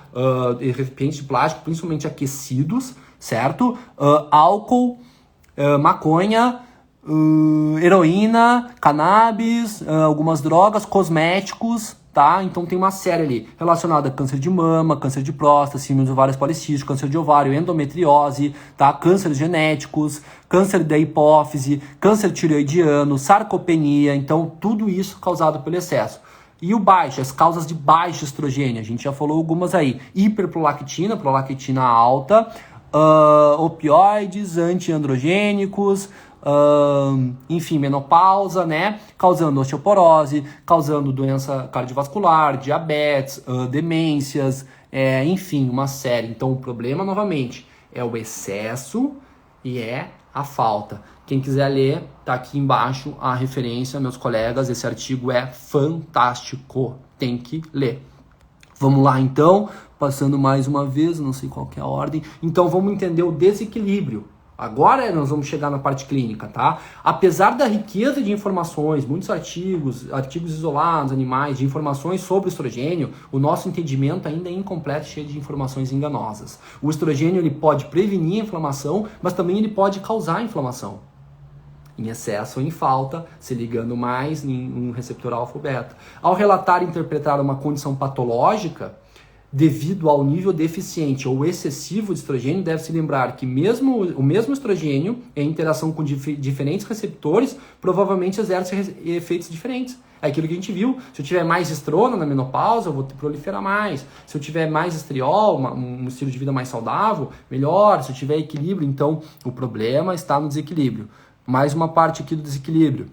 E recipientes de plástico, principalmente aquecidos, certo? Álcool, maconha, heroína, cannabis, algumas drogas, cosméticos, tá? Então tem uma série ali relacionada a câncer de mama, câncer de próstata, síndrome dos ovários policísticos, câncer de ovário, endometriose, tá? Cânceres genéticos, câncer da hipófise, câncer tireoidiano, sarcopenia, então tudo isso causado pelo excesso. E o baixo, as causas de baixo estrogênio, a gente já falou algumas aí. Hiperprolactina, prolactina alta, opioides, antiandrogênicos, enfim, menopausa, né? Causando osteoporose, causando doença cardiovascular, diabetes, demências, enfim, uma série. Então o problema, novamente, é o excesso e é a falta. Quem quiser ler, tá aqui embaixo a referência, meus colegas, esse artigo é fantástico, tem que ler. Vamos lá então, passando mais uma vez, não sei qual que é a ordem. Então vamos entender o desequilíbrio. Agora nós vamos chegar na parte clínica, tá? Apesar da riqueza de informações, muitos artigos isolados, animais, de informações sobre o estrogênio, o nosso entendimento ainda é incompleto, cheio de informações enganosas. O estrogênio ele pode prevenir a inflamação, mas também ele pode causar inflamação. Em excesso ou em falta, se ligando mais em um receptor alfa ou beta. Ao relatar e interpretar uma condição patológica, devido ao nível deficiente ou excessivo de estrogênio, deve-se lembrar que o mesmo estrogênio, em interação com diferentes receptores, provavelmente exerce efeitos diferentes. É aquilo que a gente viu. Se eu tiver mais estrona na menopausa, eu vou proliferar mais. Se eu tiver mais estriol, um estilo de vida mais saudável, melhor. Se eu tiver equilíbrio, então o problema está no desequilíbrio. Mais uma parte aqui do desequilíbrio.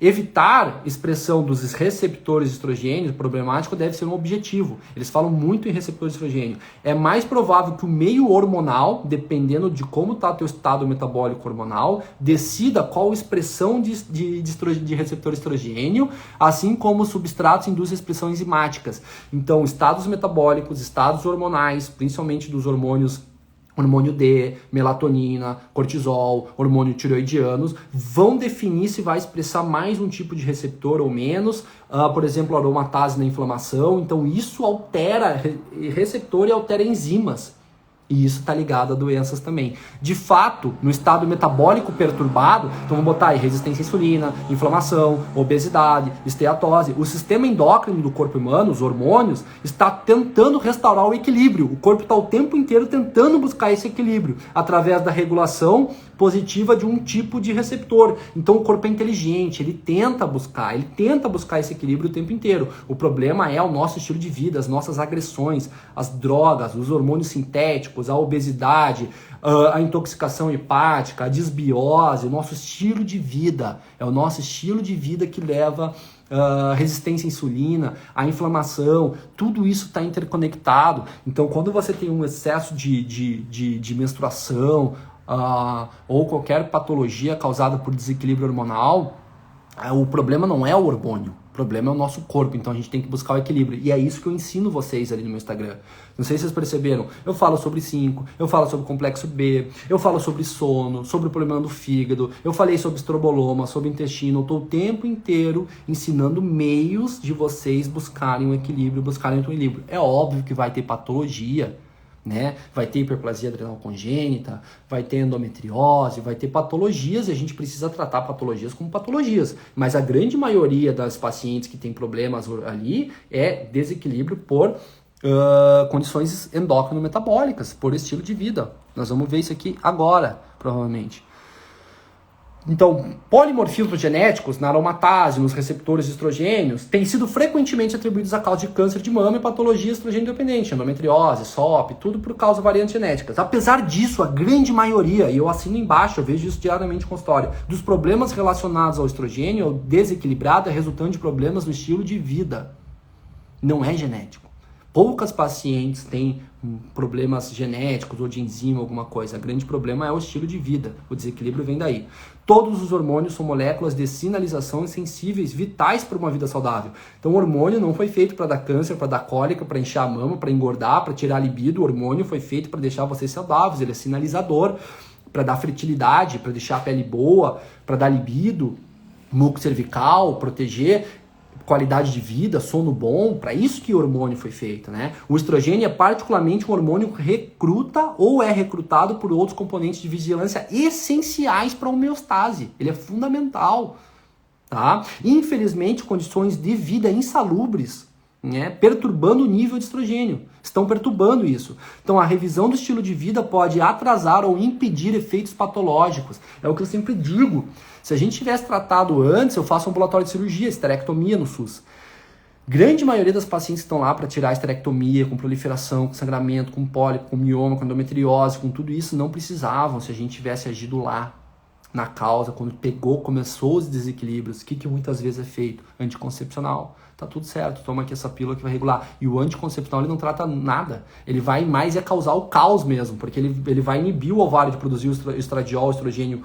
Evitar expressão dos receptores de estrogênio problemático deve ser um objetivo. Eles falam muito em receptores de estrogênio. É mais provável que o meio hormonal, dependendo de como está o teu estado metabólico hormonal, decida qual expressão de receptor estrogênio, assim como substratos induzem expressão enzimáticas. Então, estados metabólicos, estados hormonais, principalmente dos hormônio D, melatonina, cortisol, hormônio tireoidianos, vão definir se vai expressar mais um tipo de receptor ou menos, por exemplo, aromatase na inflamação. Então isso altera receptor e altera enzimas. E isso está ligado a doenças também. De fato, no estado metabólico perturbado, então vamos botar aí resistência à insulina, inflamação, obesidade, esteatose. O sistema endócrino do corpo humano, os hormônios, está tentando restaurar o equilíbrio. O corpo está o tempo inteiro tentando buscar esse equilíbrio através da regulação positiva de um tipo de receptor. Então o corpo é inteligente, ele tenta buscar esse equilíbrio o tempo inteiro. O problema é o nosso estilo de vida, as nossas agressões, as drogas, os hormônios sintéticos, a obesidade, a intoxicação hepática, a desbiose, o nosso estilo de vida. É o nosso estilo de vida que leva resistência à insulina, a inflamação, tudo isso está interconectado. Então quando você tem um excesso de menstruação, ou qualquer patologia causada por desequilíbrio hormonal, o problema não é o hormônio, o problema é o nosso corpo. Então a gente tem que buscar o equilíbrio, e é isso que eu ensino vocês ali no meu Instagram. Não sei se vocês perceberam, eu falo sobre 5, eu falo sobre complexo B, eu falo sobre sono, sobre o problema do fígado, eu falei sobre estroboloma, sobre intestino. Eu estou o tempo inteiro ensinando meios de vocês buscarem um equilíbrio, buscarem um equilíbrio. É óbvio que vai ter patologia, né? Vai ter hiperplasia adrenal congênita, vai ter endometriose, vai ter patologias, e a gente precisa tratar patologias como patologias. Mas a grande maioria das pacientes que tem problemas ali é desequilíbrio por condições endócrino-metabólicas, por estilo de vida. Nós vamos ver isso aqui agora, provavelmente. Então, polimorfismos genéticos na aromatase, nos receptores de estrogênios, têm sido frequentemente atribuídos a causa de câncer de mama e patologia estrogênio dependente, endometriose, SOP, tudo por causa de variantes genéticas. Apesar disso, a grande maioria, e eu assino embaixo, eu vejo isso diariamente com história, dos problemas relacionados ao estrogênio, ao desequilibrado, é resultante de problemas no estilo de vida. Não é genético. Poucas pacientes têm problemas genéticos ou de enzima, alguma coisa. O grande problema é o estilo de vida. O desequilíbrio vem daí. Todos os hormônios são moléculas de sinalização sensíveis, vitais para uma vida saudável. Então o hormônio não foi feito para dar câncer, para dar cólica, para inchar a mama, para engordar, para tirar a libido. O hormônio foi feito para deixar vocês saudáveis. Ele é sinalizador, para dar fertilidade, para deixar a pele boa, para dar libido, muco cervical, proteger qualidade de vida, sono bom. Para isso que o hormônio foi feito, né? O estrogênio é particularmente um hormônio que recruta ou é recrutado por outros componentes de vigilância essenciais para a homeostase. Ele é fundamental, tá? Infelizmente, condições de vida insalubres, né, perturbando o nível de estrogênio, estão perturbando isso. Então a revisão do estilo de vida pode atrasar ou impedir efeitos patológicos. É o que eu sempre digo. Se a gente tivesse tratado antes, eu faço um ambulatório de cirurgia, esterectomia no SUS. Grande maioria das pacientes que estão lá para tirar a esterectomia, com proliferação, com sangramento, com pólipo, com mioma, com endometriose, com tudo isso, não precisavam se a gente tivesse agido lá na causa, quando começou os desequilíbrios. O que muitas vezes é feito? Anticoncepcional. Tá tudo certo, toma aqui essa pílula que vai regular. E o anticoncepcional, ele não trata nada. Ele vai mais causar o caos mesmo, porque ele vai inibir o ovário de produzir o estradiol, o estrogênio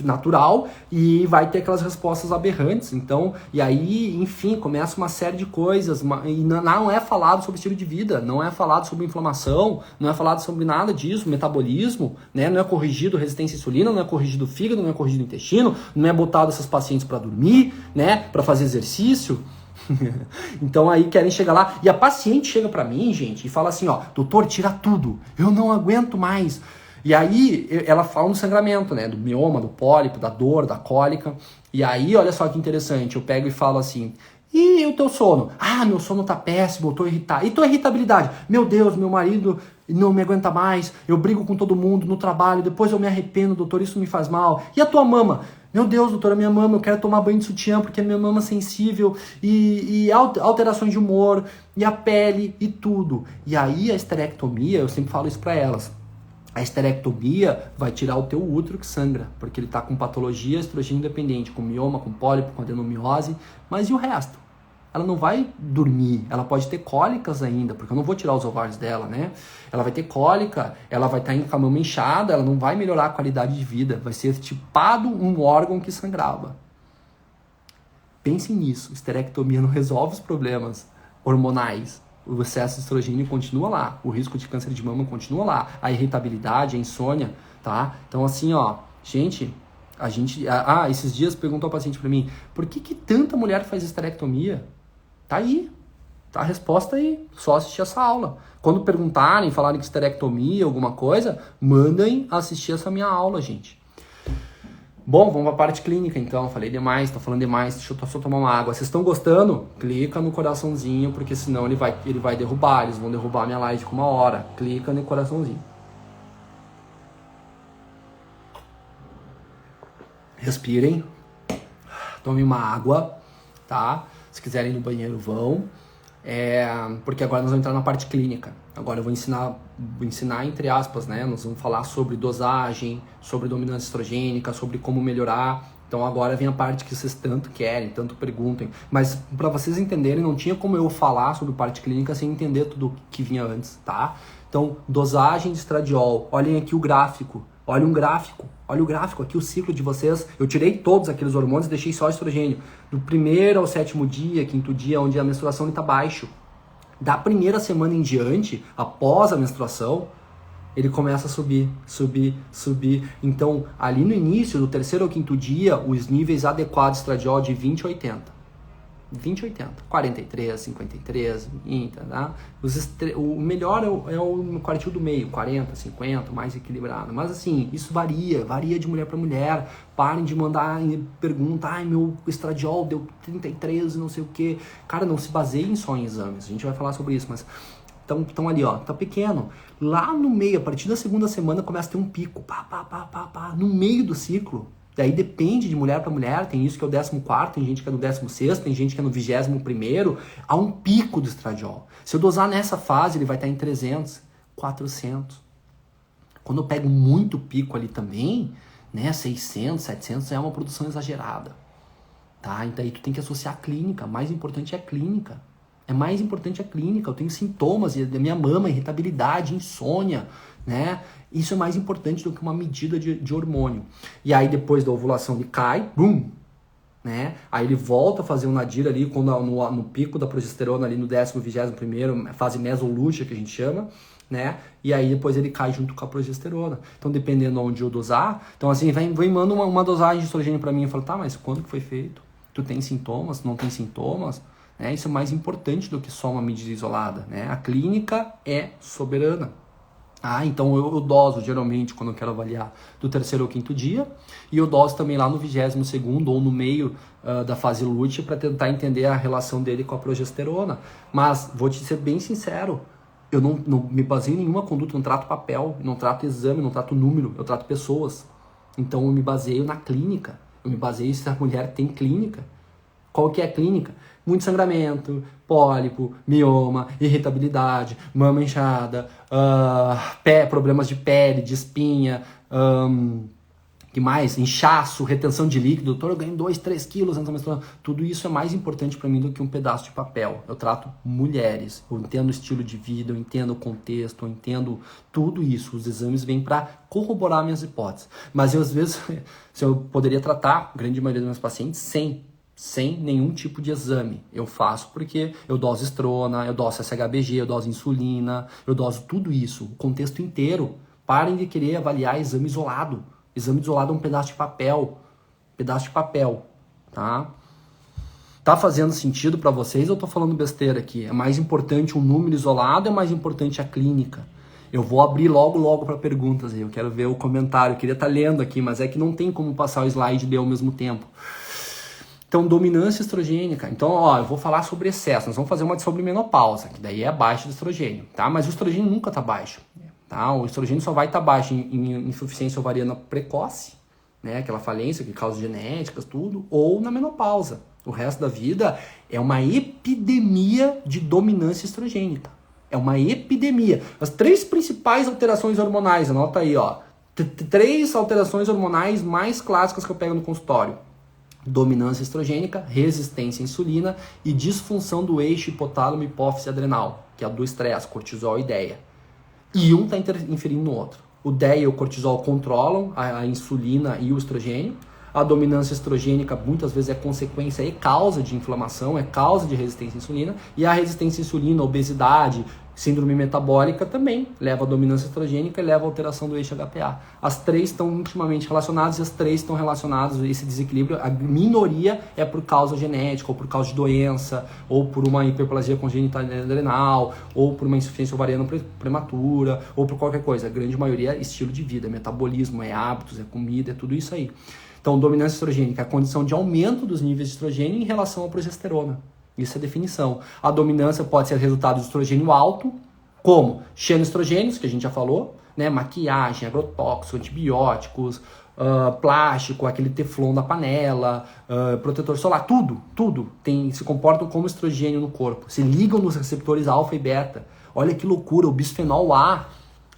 natural, e vai ter aquelas respostas aberrantes. Então, e aí, enfim, começa uma série de coisas, e não é falado sobre estilo de vida, não é falado sobre inflamação, não é falado sobre nada disso, metabolismo, né? Não é corrigido resistência à insulina, não é corrigido o fígado, não é corrigido o intestino, não é botado essas pacientes para dormir, né? Para fazer exercício. Então aí querem chegar lá, e a paciente chega para mim, gente, e fala assim, ó, doutor, tira tudo, eu não aguento mais. E aí ela fala no sangramento, né? Do mioma, do pólipo, da dor, da cólica. E aí, olha só que interessante, eu pego e falo assim, e o teu sono? Ah, meu sono tá péssimo, eu tô irritado. E tua irritabilidade? Meu Deus, meu marido não me aguenta mais, eu brigo com todo mundo no trabalho, depois eu me arrependo, doutor, isso me faz mal. E a tua mama? Meu Deus, doutora, minha mama, eu quero tomar banho de sutiã porque a minha mama é sensível, e alterações de humor, e a pele, e tudo. E aí a esterectomia, eu sempre falo isso pra elas, a esterectomia vai tirar o teu útero que sangra, porque ele está com patologia estrogênio dependente, com mioma, com pólipo, com adenomiose, mas e o resto? Ela não vai dormir, ela pode ter cólicas ainda, porque eu não vou tirar os ovários dela, né? Ela vai ter cólica, ela vai estar com a mama inchada, ela não vai melhorar a qualidade de vida, vai ser tipado um órgão que sangrava. Pensem nisso, esterectomia não resolve os problemas hormonais. O excesso de estrogênio continua lá, o risco de câncer de mama continua lá, a irritabilidade, a insônia, tá? Então assim, ó, gente, esses dias perguntou a paciente pra mim, por que tanta mulher faz esterectomia? Tá Tá a resposta aí, só assistir essa aula. Quando perguntarem, falarem de esterectomia, alguma coisa, mandem assistir essa minha aula, gente. Bom, vamos para a parte clínica então. Falei demais, tô falando demais. Deixa eu só tomar uma água. Vocês estão gostando? Clica no coraçãozinho, porque senão ele vai derrubar. Eles vão derrubar a minha live com 1 hora. Clica no coraçãozinho. Respirem. Tomem uma água, tá? Se quiserem ir no banheiro, vão. Porque agora nós vamos entrar na parte clínica. Agora eu vou ensinar entre aspas, né? Nós vamos falar sobre dosagem, sobre dominância estrogênica, sobre como melhorar. Então agora vem a parte que vocês tanto querem, tanto perguntem. Mas para vocês entenderem, não tinha como eu falar sobre parte clínica sem entender tudo que vinha antes, tá? Então, dosagem de estradiol. Olhem aqui o gráfico. Olha o gráfico aqui, o ciclo de vocês. Eu tirei todos aqueles hormônios e deixei só estrogênio. Do 1º ao 7º dia, 5º dia, onde a menstruação está baixo. Da primeira semana em diante, após a menstruação, ele começa a subir. Então, ali no início, do 3º ao 5º dia, os níveis adequados de estradiol de 20 a 80. 20 a 80, 43, 53, 30, tá? O melhor é o quartil do meio, 40, 50, mais equilibrado. Mas assim, isso varia de mulher para mulher. Parem de mandar pergunta, meu estradiol deu 33 e não sei o que. Cara, não se baseiem só em exames, a gente vai falar sobre isso, mas então ali, ó, tá pequeno. Lá no meio, a partir da 2ª semana, começa a ter um pico, no meio do ciclo. Daí depende de mulher para mulher, tem isso que é o 14º, tem gente que é no 16º, tem gente que é no 21º, há um pico do estradiol. Se eu dosar nessa fase, ele vai estar em 300, 400. Quando eu pego muito pico ali também, né, 600, 700, é uma produção exagerada. Tá? Então aí tu tem que associar a clínica, mais importante é a clínica. Eu tenho sintomas, da minha mama, irritabilidade, insônia, né? Isso é mais importante do que uma medida de hormônio. E aí depois da ovulação ele cai, né? Aí ele volta a fazer um nadir ali quando no pico da progesterona ali no 10º, 21º, fase mesolútea que a gente chama, né? E aí depois ele cai junto com a progesterona. Então dependendo onde eu dosar, então assim, vem manda uma dosagem de estrogênio para mim e fala, tá, mas quando que foi feito? Tu tem sintomas? Não tem sintomas? Né? Isso é mais importante do que só uma medida isolada, né? A clínica é soberana. Então eu doso geralmente quando eu quero avaliar do 3º ao 5º dia, e eu doso também lá no 22º ou no meio da fase lútea para tentar entender a relação dele com a progesterona. Mas vou te ser bem sincero, eu não me baseio em nenhuma conduta, não trato papel, não trato exame, não trato número, eu trato pessoas. Então eu me baseio na clínica, eu me baseio se a mulher tem clínica. Qual que é a clínica? Muito sangramento, pólipo, mioma, irritabilidade, mama inchada, problemas de pele, de espinha, que mais? Inchaço, retenção de líquido. Doutor, eu ganho 2, 3 quilos antes da menstruação. Tudo isso é mais importante para mim do que um pedaço de papel. Eu trato mulheres, eu entendo o estilo de vida, eu entendo o contexto, eu entendo tudo isso. Os exames vêm para corroborar minhas hipóteses. Mas eu, às vezes, eu poderia tratar a grande maioria dos meus pacientes sem nenhum tipo de exame. Eu faço porque eu doso estrona, eu doso SHBG, eu doso insulina, eu doso tudo isso, o contexto inteiro. Parem de querer avaliar exame isolado. Exame isolado é um pedaço de papel. Tá? Tá fazendo sentido para vocês ou eu tô falando besteira aqui? É mais importante um número isolado, é mais importante a clínica? Eu vou abrir logo para perguntas aí. Eu quero ver o comentário, eu queria estar lendo aqui, mas é que não tem como passar o slide e ler ao mesmo tempo. Então, dominância estrogênica. Então, eu vou falar sobre excesso. Nós vamos fazer uma sobre menopausa, que daí é baixo do estrogênio, tá? Mas o estrogênio nunca tá baixo, tá? O estrogênio só vai estar baixo em insuficiência ovariana precoce, né? Aquela falência que causa genéticas, tudo, ou na menopausa. O resto da vida é uma epidemia de dominância estrogênica. É uma epidemia. As 3 principais alterações hormonais, anota aí, 3 alterações hormonais mais clássicas que eu pego no consultório. Dominância estrogênica, resistência à insulina e disfunção do eixo hipotálamo hipófise adrenal, que é a do estresse, cortisol e DEA. E um está interferindo no outro. O DEA e o cortisol controlam a insulina e o estrogênio. A dominância estrogênica muitas vezes é consequência e causa de inflamação, é causa de resistência à insulina. E a resistência à insulina, obesidade, Síndrome metabólica também leva à dominância estrogênica e leva à alteração do eixo HPA. As três estão intimamente relacionadas e as três estão relacionadas a esse desequilíbrio. A minoria é por causa genética, ou por causa de doença, ou por uma hiperplasia congênita adrenal, ou por uma insuficiência ovariana prematura, ou por qualquer coisa. A grande maioria é estilo de vida, é metabolismo, é hábitos, é comida, é tudo isso aí. Então, dominância estrogênica é a condição de aumento dos níveis de estrogênio em relação à progesterona. Isso é a definição. A dominância pode ser resultado de estrogênio alto, como xenoestrogênios, que a gente já falou, né? Maquiagem, agrotóxico, antibióticos, plástico, aquele teflon da panela, protetor solar, tudo se comportam como estrogênio no corpo. Se ligam nos receptores alfa e beta. Olha que loucura, o bisfenol A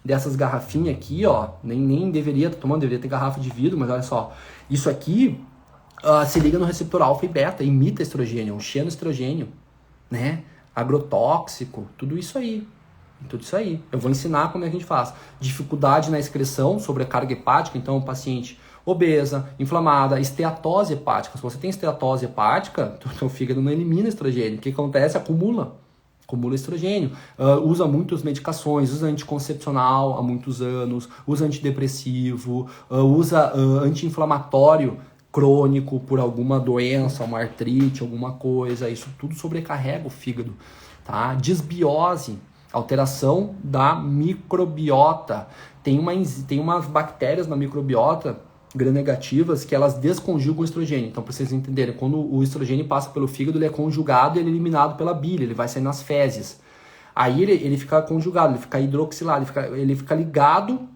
dessas garrafinhas aqui, ó, nem deveria estar tomando, deveria ter garrafa de vidro, mas olha só, isso aqui se liga no receptor alfa e beta, imita estrogênio, um xenoestrogênio, né? Agrotóxico, tudo isso aí. Eu vou ensinar como é que a gente faz. Dificuldade na excreção, sobrecarga hepática, então o paciente obesa, inflamada, esteatose hepática. Se você tem esteatose hepática, o fígado não elimina estrogênio. O que acontece? Acumula estrogênio. Usa muitas medicações, usa anticoncepcional há muitos anos, usa antidepressivo, usa anti-inflamatório crônico por alguma doença, uma artrite, alguma coisa, isso tudo sobrecarrega o fígado, tá? Disbiose, alteração da microbiota. Tem umas bactérias na microbiota gram-negativas que elas desconjugam o estrogênio. Então, para vocês entenderem, quando o estrogênio passa pelo fígado, ele é conjugado e ele é eliminado pela bile, ele vai sair nas fezes. Aí ele fica conjugado, ele fica hidroxilado, ele fica ligado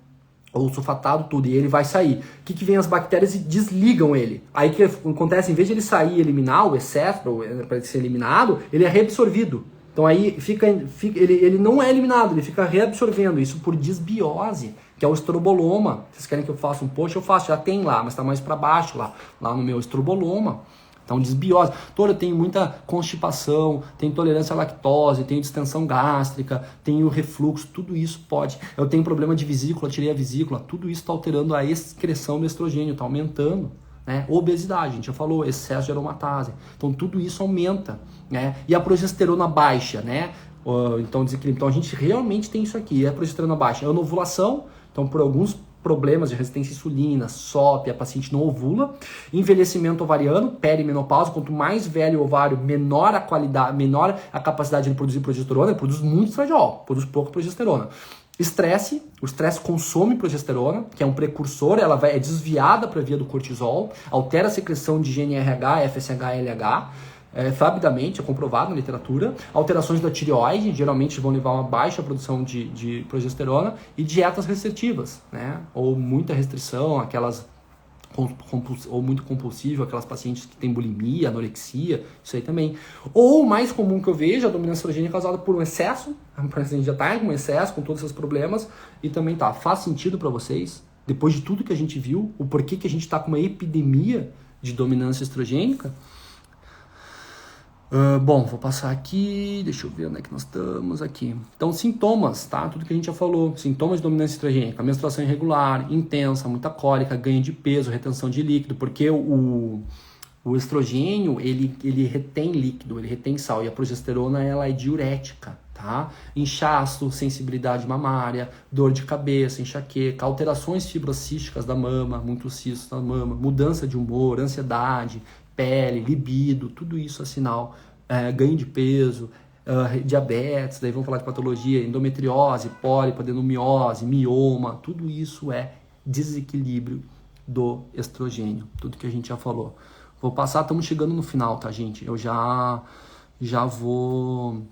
ou sulfatado, tudo, e ele vai sair. O que vem as bactérias e desligam ele. Aí o que acontece? Em vez de ele sair e eliminar o excesso, para ele ser eliminado, ele é reabsorvido. Então aí ele não é eliminado, ele fica reabsorvendo, isso por disbiose, que é o estroboloma. Vocês querem que eu faça um post? Eu faço, já tem lá, mas está mais para baixo lá no meu estroboloma. Então, desbiose. Eu tenho muita constipação, tenho intolerância à lactose, tenho distensão gástrica, tenho refluxo, tudo isso pode. Eu tenho problema de vesícula, tirei a vesícula, tudo isso está alterando a excreção do estrogênio, está aumentando. Né? Obesidade, a gente já falou, excesso de aromatase. Então, tudo isso aumenta. Né? E a progesterona baixa, né? Então, desequilíbrio. Então, a gente realmente tem isso aqui, a progesterona baixa. Anovulação, então, por alguns problemas de resistência à insulina, SOP, a paciente não ovula, envelhecimento ovariano, perimenopausa, quanto mais velho o ovário, menor a qualidade, menor a capacidade de produzir progesterona, ele produz muito estradiol, produz pouca progesterona. Estresse, o estresse consome progesterona, que é um precursor, ela é desviada para a via do cortisol, altera a secreção de GnRH, FSH, LH, sabidamente, é comprovado na literatura. Alterações da tireoide geralmente vão levar a uma baixa produção de progesterona e dietas restritivas, né? Ou muita restrição, aquelas ou muito compulsivo, aquelas pacientes que têm bulimia, anorexia, isso aí também. Ou o mais comum que eu vejo, a dominância estrogênica causada por um excesso, a paciente já está com excesso, com todos esses problemas, e também tá. Faz sentido para vocês, depois de tudo que a gente viu, o porquê que a gente está com uma epidemia de dominância estrogênica? Bom, vou passar aqui, deixa eu ver onde é que nós estamos aqui. Então, sintomas, tá? Tudo que a gente já falou. Sintomas de dominância estrogênica, menstruação irregular, intensa, muita cólica, ganho de peso, retenção de líquido, porque o estrogênio, ele retém líquido, ele retém sal, e a progesterona, ela é diurética, tá? Inchaço, sensibilidade mamária, dor de cabeça, enxaqueca, alterações fibrocísticas da mama, muitos cistos da mama, mudança de humor, ansiedade, pele, libido, tudo isso é sinal, ganho de peso, diabetes, daí vamos falar de patologia, endometriose, pólipo, adenomiose, mioma, tudo isso é desequilíbrio do estrogênio, tudo que a gente já falou. Vou passar, estamos chegando no final, tá, gente? Eu já vou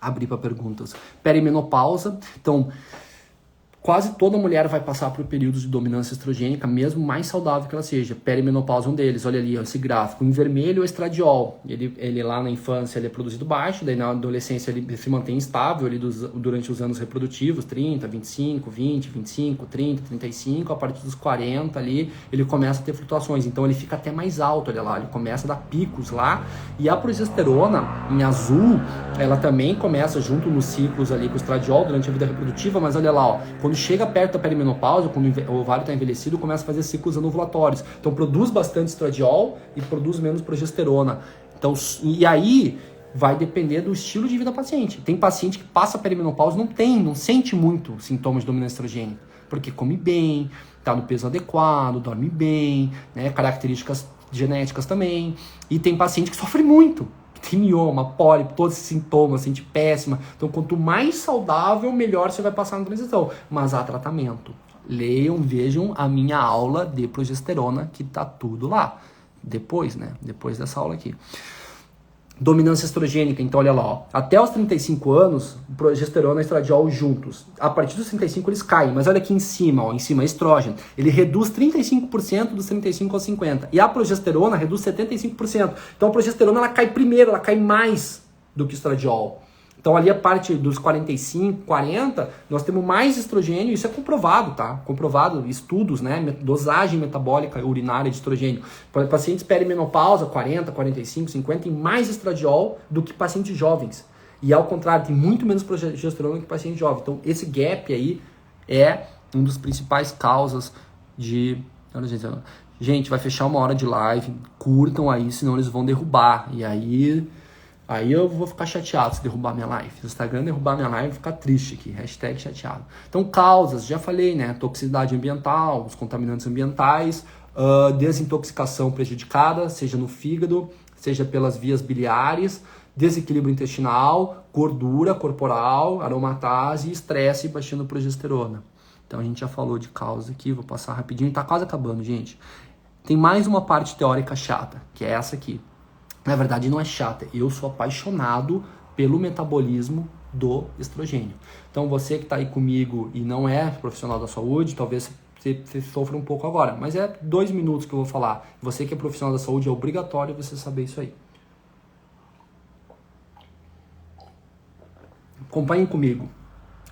abrir para perguntas. Perimenopausa, então, quase toda mulher vai passar por períodos de dominância estrogênica, mesmo mais saudável que ela seja. Perimenopausa é um deles, olha ali, ó, esse gráfico. Em vermelho, o estradiol. Ele lá na infância ele é produzido baixo, daí na adolescência ele se mantém estável ali durante os anos reprodutivos, 30, 25, 20, 25, 30, 35. A partir dos 40 ali, ele começa a ter flutuações. Então ele fica até mais alto, olha lá, ele começa a dar picos lá. E a progesterona, em azul, ela também começa junto nos ciclos ali com o estradiol durante a vida reprodutiva, mas olha lá, ó, quando chega perto da perimenopausa, quando o ovário está envelhecido, começa a fazer ciclos anovulatórios. Então produz bastante estradiol e produz menos progesterona. Então, e aí vai depender do estilo de vida do paciente. Tem paciente que passa perimenopausa e não sente muito sintomas de dominância estrogênica, porque come bem, tá no peso adequado, dorme bem, né? Características genéticas também. E tem paciente que sofre muito, tem mioma, pólipo, todos esses sintomas, sente péssima. Então, quanto mais saudável, melhor você vai passar na transição. Mas há tratamento. Leiam, vejam a minha aula de progesterona, que tá tudo lá. Depois, né? Depois dessa aula aqui. Dominância estrogênica, então olha lá, ó. Até os 35 anos, progesterona e estradiol juntos. A partir dos 35 eles caem, mas olha aqui em cima, ó, em cima estrógeno. Ele reduz 35% dos 35 aos 50. E a progesterona reduz 75%. Então a progesterona ela cai primeiro, ela cai mais do que o estradiol. Então ali a parte dos 45, 40, nós temos mais estrogênio, isso é comprovado, tá? Comprovado, estudos, né? Dosagem metabólica urinária de estrogênio. Para pacientes perimenopausa, 40, 45, 50, tem mais estradiol do que pacientes jovens. E ao contrário, tem muito menos progesterona do que paciente jovem. Então esse gap aí é um dos principais causas de... Gente, vai fechar 1 hora de live, curtam aí, senão eles vão derrubar. E aí eu vou ficar chateado se derrubar minha live. Se o Instagram derrubar minha live, eu vou ficar triste aqui. Hashtag chateado. Então, causas, já falei, né? Toxicidade ambiental, os contaminantes ambientais, desintoxicação prejudicada, seja no fígado, seja pelas vias biliares, desequilíbrio intestinal, gordura corporal, aromatase, estresse baixando progesterona. Então, a gente já falou de causas aqui, vou passar rapidinho. Tá quase acabando, gente. Tem mais uma parte teórica chata, que é essa aqui. Na verdade não é chata, eu sou apaixonado pelo metabolismo do estrogênio. Então você que está aí comigo e não é profissional da saúde, talvez você sofra um pouco agora, mas é 2 minutos que eu vou falar. Você que é profissional da saúde, é obrigatório você saber isso aí. Acompanhem comigo.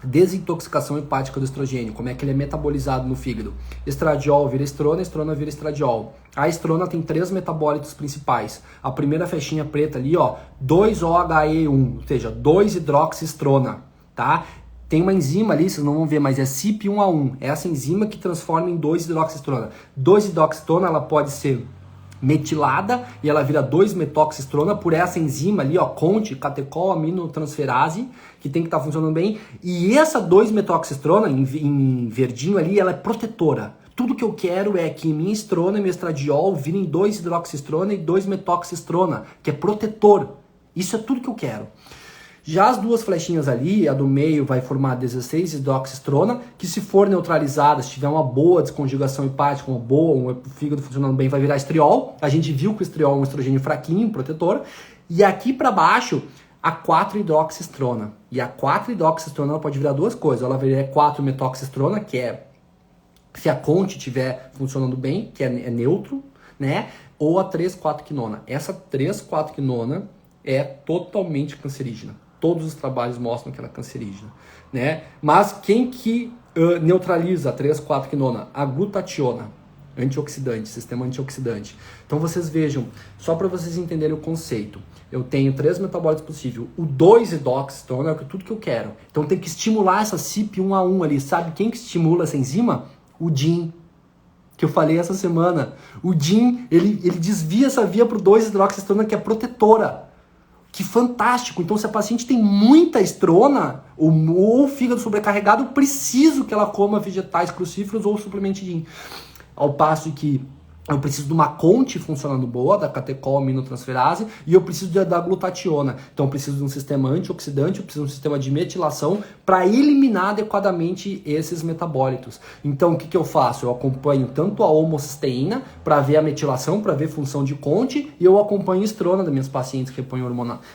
Desintoxicação hepática do estrogênio, como é que ele é metabolizado no fígado. Estradiol vira estrona, estrona vira estradiol. A estrona tem 3 metabólitos principais. A primeira fechinha preta ali, ó, 2-OHE1, ou seja, 2-hidroxiestrona, tá? Tem uma enzima ali, vocês não vão ver, mas é CYP1A1. É essa enzima que transforma em 2-hidroxiestrona. 2-hidroxiestrona, ela pode ser metilada e ela vira 2-metoxiestrona por essa enzima ali, ó, CONT, catecolaminotransferase, que tem que estar funcionando bem. E essa 2-metoxiestrona, em verdinho ali, ela é protetora. Tudo que eu quero é que minha estrona e meu estradiol virem 2-hidroxiestrona e 2-metoxiestrona, que é protetor. Isso é tudo que eu quero. Já as 2 flechinhas ali, a do meio vai formar 16-hidroxiestrona, que se for neutralizada, se tiver uma boa desconjugação hepática, um fígado funcionando bem, vai virar estriol. A gente viu que o estriol é um estrogênio fraquinho, protetor. E aqui para baixo, a 4-hidroxiestrona. E a 4-hidroxiestrona ela pode virar 2 coisas. Ela vira 4-metoxiestrona, que é se a CONT estiver funcionando bem, que é neutro, né? Ou a 3,4-quinona. Essa 3,4-quinona é totalmente cancerígena. Todos os trabalhos mostram que ela é cancerígena, né? Mas quem que neutraliza a 3,4-quinona? A glutationa, antioxidante, sistema antioxidante. Então vocês vejam, só para vocês entenderem o conceito, eu tenho 3 metabólitos possíveis. O 2-hidroxiestrona é tudo que eu quero. Então tem que estimular essa CYP1A1 ali. Sabe quem que estimula essa enzima? O DIN, que eu falei essa semana. O DIN, ele desvia essa via para o 2-hidroxiestrona, que é protetora. Que fantástico! Então, se a paciente tem muita estrona ou fígado sobrecarregado, eu preciso que ela coma vegetais crucíferos ou suplemente DIN. Ao passo que eu preciso de uma CONT funcionando boa, da catecolaminotransferase, e eu preciso da glutationa. Então eu preciso de um sistema antioxidante, eu preciso de um sistema de metilação para eliminar adequadamente esses metabólitos. Então o que eu faço? Eu acompanho tanto a homocisteína para ver a metilação, para ver função de CONT, e eu acompanho a estrona das minhas pacientes que repõem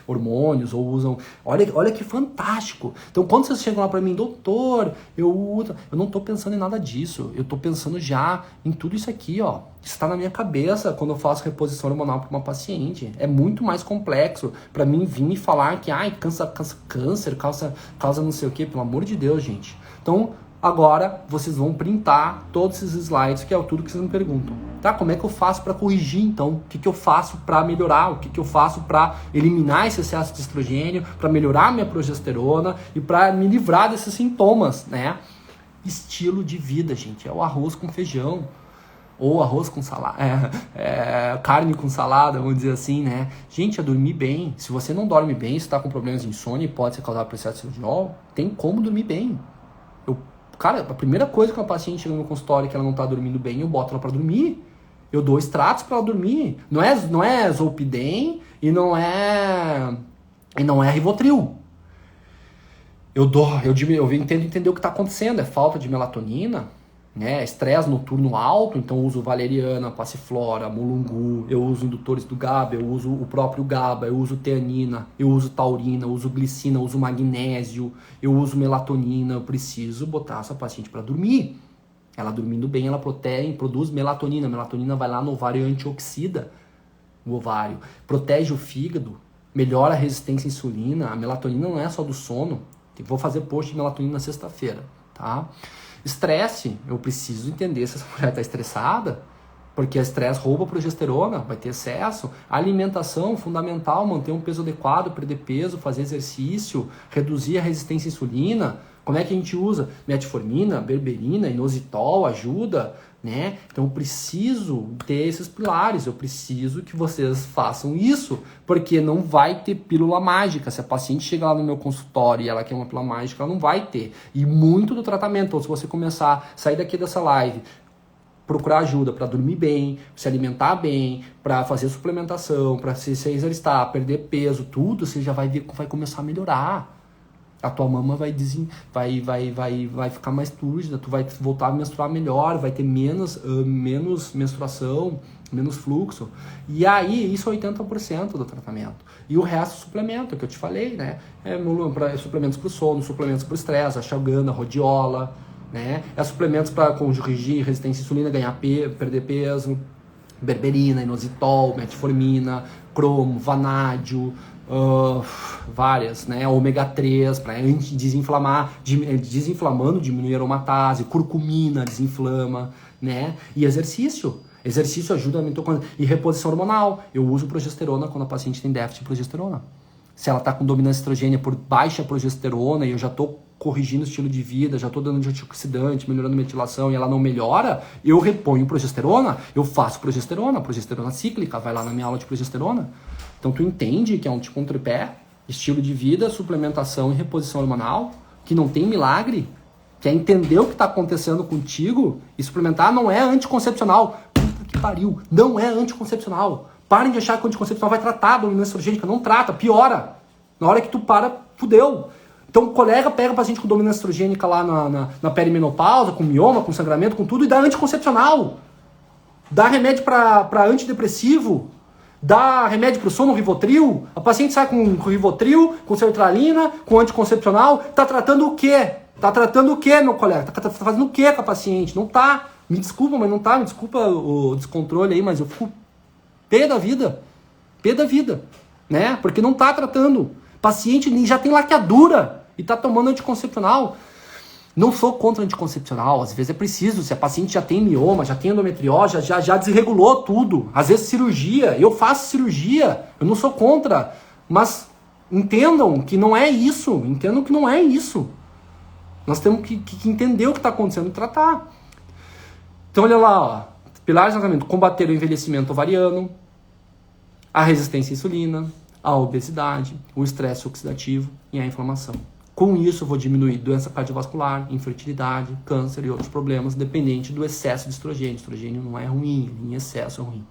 hormônios ou usam... Olha que fantástico! Então quando vocês chegam lá para mim, doutor, eu não estou pensando em nada disso, eu estou pensando já em tudo isso aqui, ó. Está na minha cabeça quando eu faço reposição hormonal para uma paciente. É muito mais complexo para mim vir e falar que câncer causa não sei o que, pelo amor de Deus, gente. Então, agora vocês vão printar todos esses slides, que é tudo que vocês me perguntam. Tá? Como é que eu faço para corrigir, então? O que eu faço para melhorar? O que eu faço para eliminar esse excesso de estrogênio, para melhorar a minha progesterona e para me livrar desses sintomas, né? Estilo de vida, gente. É o arroz com feijão. ou arroz com salada, carne com salada, vamos dizer assim, né? Gente, é dormir bem. Se você não dorme bem, se está com problemas de insônia e pode ser causado por excesso de estradiol, tem como dormir bem. Cara, a primeira coisa que uma paciente chega no consultório que ela não está dormindo bem, eu boto ela para dormir. Eu dou extratos para ela dormir. Não é Zolpidem e não é Rivotril. Eu tento entender o que está acontecendo. É falta de melatonina, né? Estresse noturno alto, então eu uso valeriana, passiflora, mulungu, eu uso indutores do GABA, eu uso o próprio GABA, eu uso teanina, eu uso taurina, eu uso glicina, eu uso magnésio, eu uso melatonina. Eu preciso botar essa paciente para dormir. Ela dormindo bem, ela produz melatonina. A melatonina vai lá no ovário e antioxida o ovário, protege o fígado, melhora a resistência à insulina. A melatonina não é só do sono. Vou fazer post de melatonina na sexta-feira, tá? Estresse, eu preciso entender se essa mulher está estressada, porque o estresse rouba a progesterona, vai ter excesso. A alimentação, fundamental, manter um peso adequado, perder peso, fazer exercício, reduzir a resistência à insulina. Como é que a gente usa? Metformina, berberina, inositol, ajuda, né? Então eu preciso ter esses pilares, eu preciso que vocês façam isso, porque não vai ter pílula mágica. Se a paciente chegar lá no meu consultório e ela quer uma pílula mágica, ela não vai ter. E muito do tratamento, então se você começar a sair daqui dessa live, procurar ajuda para dormir bem, se alimentar bem, para fazer suplementação, para se exercitar, perder peso, tudo, você já vai ver que vai começar a melhorar. A tua mama vai ficar mais túrgida, tu vai voltar a menstruar melhor, vai ter menos menstruação, menos fluxo. E aí, isso é 80% do tratamento. E o resto suplemento, que eu te falei, né? Suplementos para o sono, suplementos para o estresse, ashwagandha, rhodiola, né? Suplementos para corrigir resistência à insulina, perder peso, berberina, inositol, metformina, cromo, vanádio, várias, né? Ômega 3 para desinflamar, desinflamando, diminuir a aromatase, curcumina desinflama, né? E exercício ajuda a mitocôndria. E reposição hormonal, eu uso progesterona quando a paciente tem déficit de progesterona. Se ela está com dominância estrogênia por baixa progesterona e eu já estou corrigindo o estilo de vida, já estou dando antioxidante, melhorando a metilação e ela não melhora, eu reponho progesterona, eu faço progesterona cíclica, vai lá na minha aula de progesterona. Então tu entende que é um tipo um tripé, estilo de vida, suplementação e reposição hormonal, que não tem milagre, que é entender o que está acontecendo contigo, e suplementar não é anticoncepcional. Puta que pariu, não é anticoncepcional. Parem de achar que o anticoncepcional vai tratar a dominância estrogênica, não trata, piora. Na hora que tu para, fudeu. Então o colega pega o paciente com dominância estrogênica lá na perimenopausa, com mioma, com sangramento, com tudo, e dá anticoncepcional. Dá remédio para antidepressivo, dá remédio para o sono, Rivotril. A paciente sai com Rivotril, com sertralina, com anticoncepcional. Tá tratando o quê? Tá tratando o quê, meu colega? Tá fazendo o quê com a paciente? Não tá. Me desculpa, mas não tá. Me desculpa o descontrole aí, mas eu fico pé da vida, né? Porque não tá tratando. Paciente já tem laqueadura e tá tomando anticoncepcional. Não sou contra anticoncepcional, às vezes é preciso. Se a paciente já tem mioma, já tem endometriose, já desregulou tudo. Às vezes cirurgia, eu faço cirurgia, eu não sou contra. Mas entendam que não é isso, Nós temos que entender o que está acontecendo e tratar. Então olha lá, ó. Pilares de tratamento: combater o envelhecimento ovariano, a resistência à insulina, a obesidade, o estresse oxidativo e a inflamação. Com isso, eu vou diminuir doença cardiovascular, infertilidade, câncer e outros problemas, dependente do excesso de estrogênio. Estrogênio não é ruim, em excesso é ruim.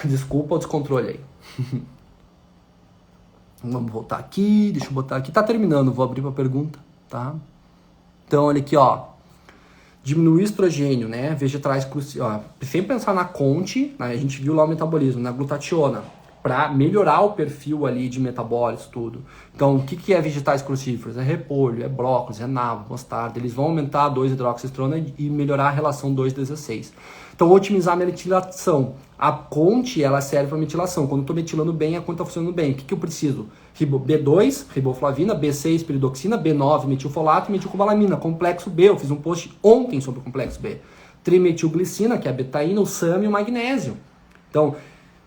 Desculpa o descontrole aí. Vamos voltar aqui, deixa eu botar aqui. Tá terminando, vou abrir para pergunta, tá? Então, olha aqui, ó. Diminuir estrogênio, né? Vegetais cruciais. Sempre pensar na CONT, né? A gente viu lá o metabolismo, na glutationa, para melhorar o perfil ali de metabólitos, tudo. Então, o que é vegetais crucíferos? É repolho, é brócolis, é nabo, mostarda. Eles vão aumentar a 2-hidroxistrona e melhorar a relação 2-16. Então, otimizar a metilação. A CONT, ela serve para metilação. Quando eu estou metilando bem, a CONT está funcionando bem. O que eu preciso? B2, riboflavina, B6, piridoxina, B9, metilfolato e metilcobalamina. Complexo B, eu fiz um post ontem sobre o complexo B. Trimetilglicina, que é a betaína, o SAM e o magnésio. Então,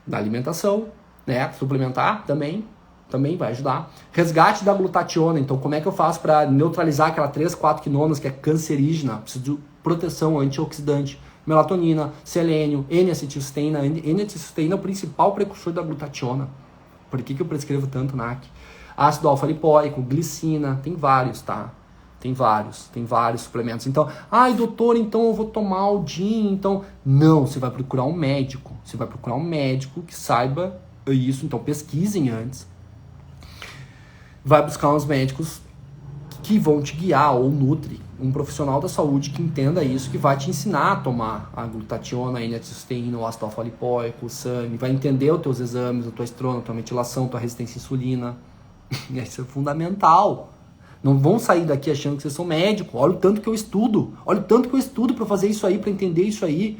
da alimentação, né? Suplementar também vai ajudar. Resgate da glutationa. Então, como é que eu faço para neutralizar aquela 3, 4 quinonas que é cancerígena? Preciso de proteção antioxidante. melatonina, selênio, N-acetilcisteína. N-acetilcisteína é o principal precursor da glutationa. Por que eu prescrevo tanto NAC? Ácido alfa-lipoico, glicina, tem vários, tá? Tem vários suplementos. Então, ai doutor, então eu vou tomar o DIN, então... Não, você vai procurar um médico. Você vai procurar um médico que saiba isso, então pesquisem antes. Vai buscar uns médicos que vão te guiar, ou nutri, um profissional da saúde que entenda isso, que vai te ensinar a tomar a glutationa, a N-acetilcisteína, o ácido alfa-lipoico, o SAMe, vai entender os teus exames, a tua estrona, a tua metilação, a tua resistência à insulina. Isso é fundamental. Não vão sair daqui achando que vocês são médico. Olha o tanto que eu estudo. Olha o tanto que eu estudo para fazer isso aí, para entender isso aí.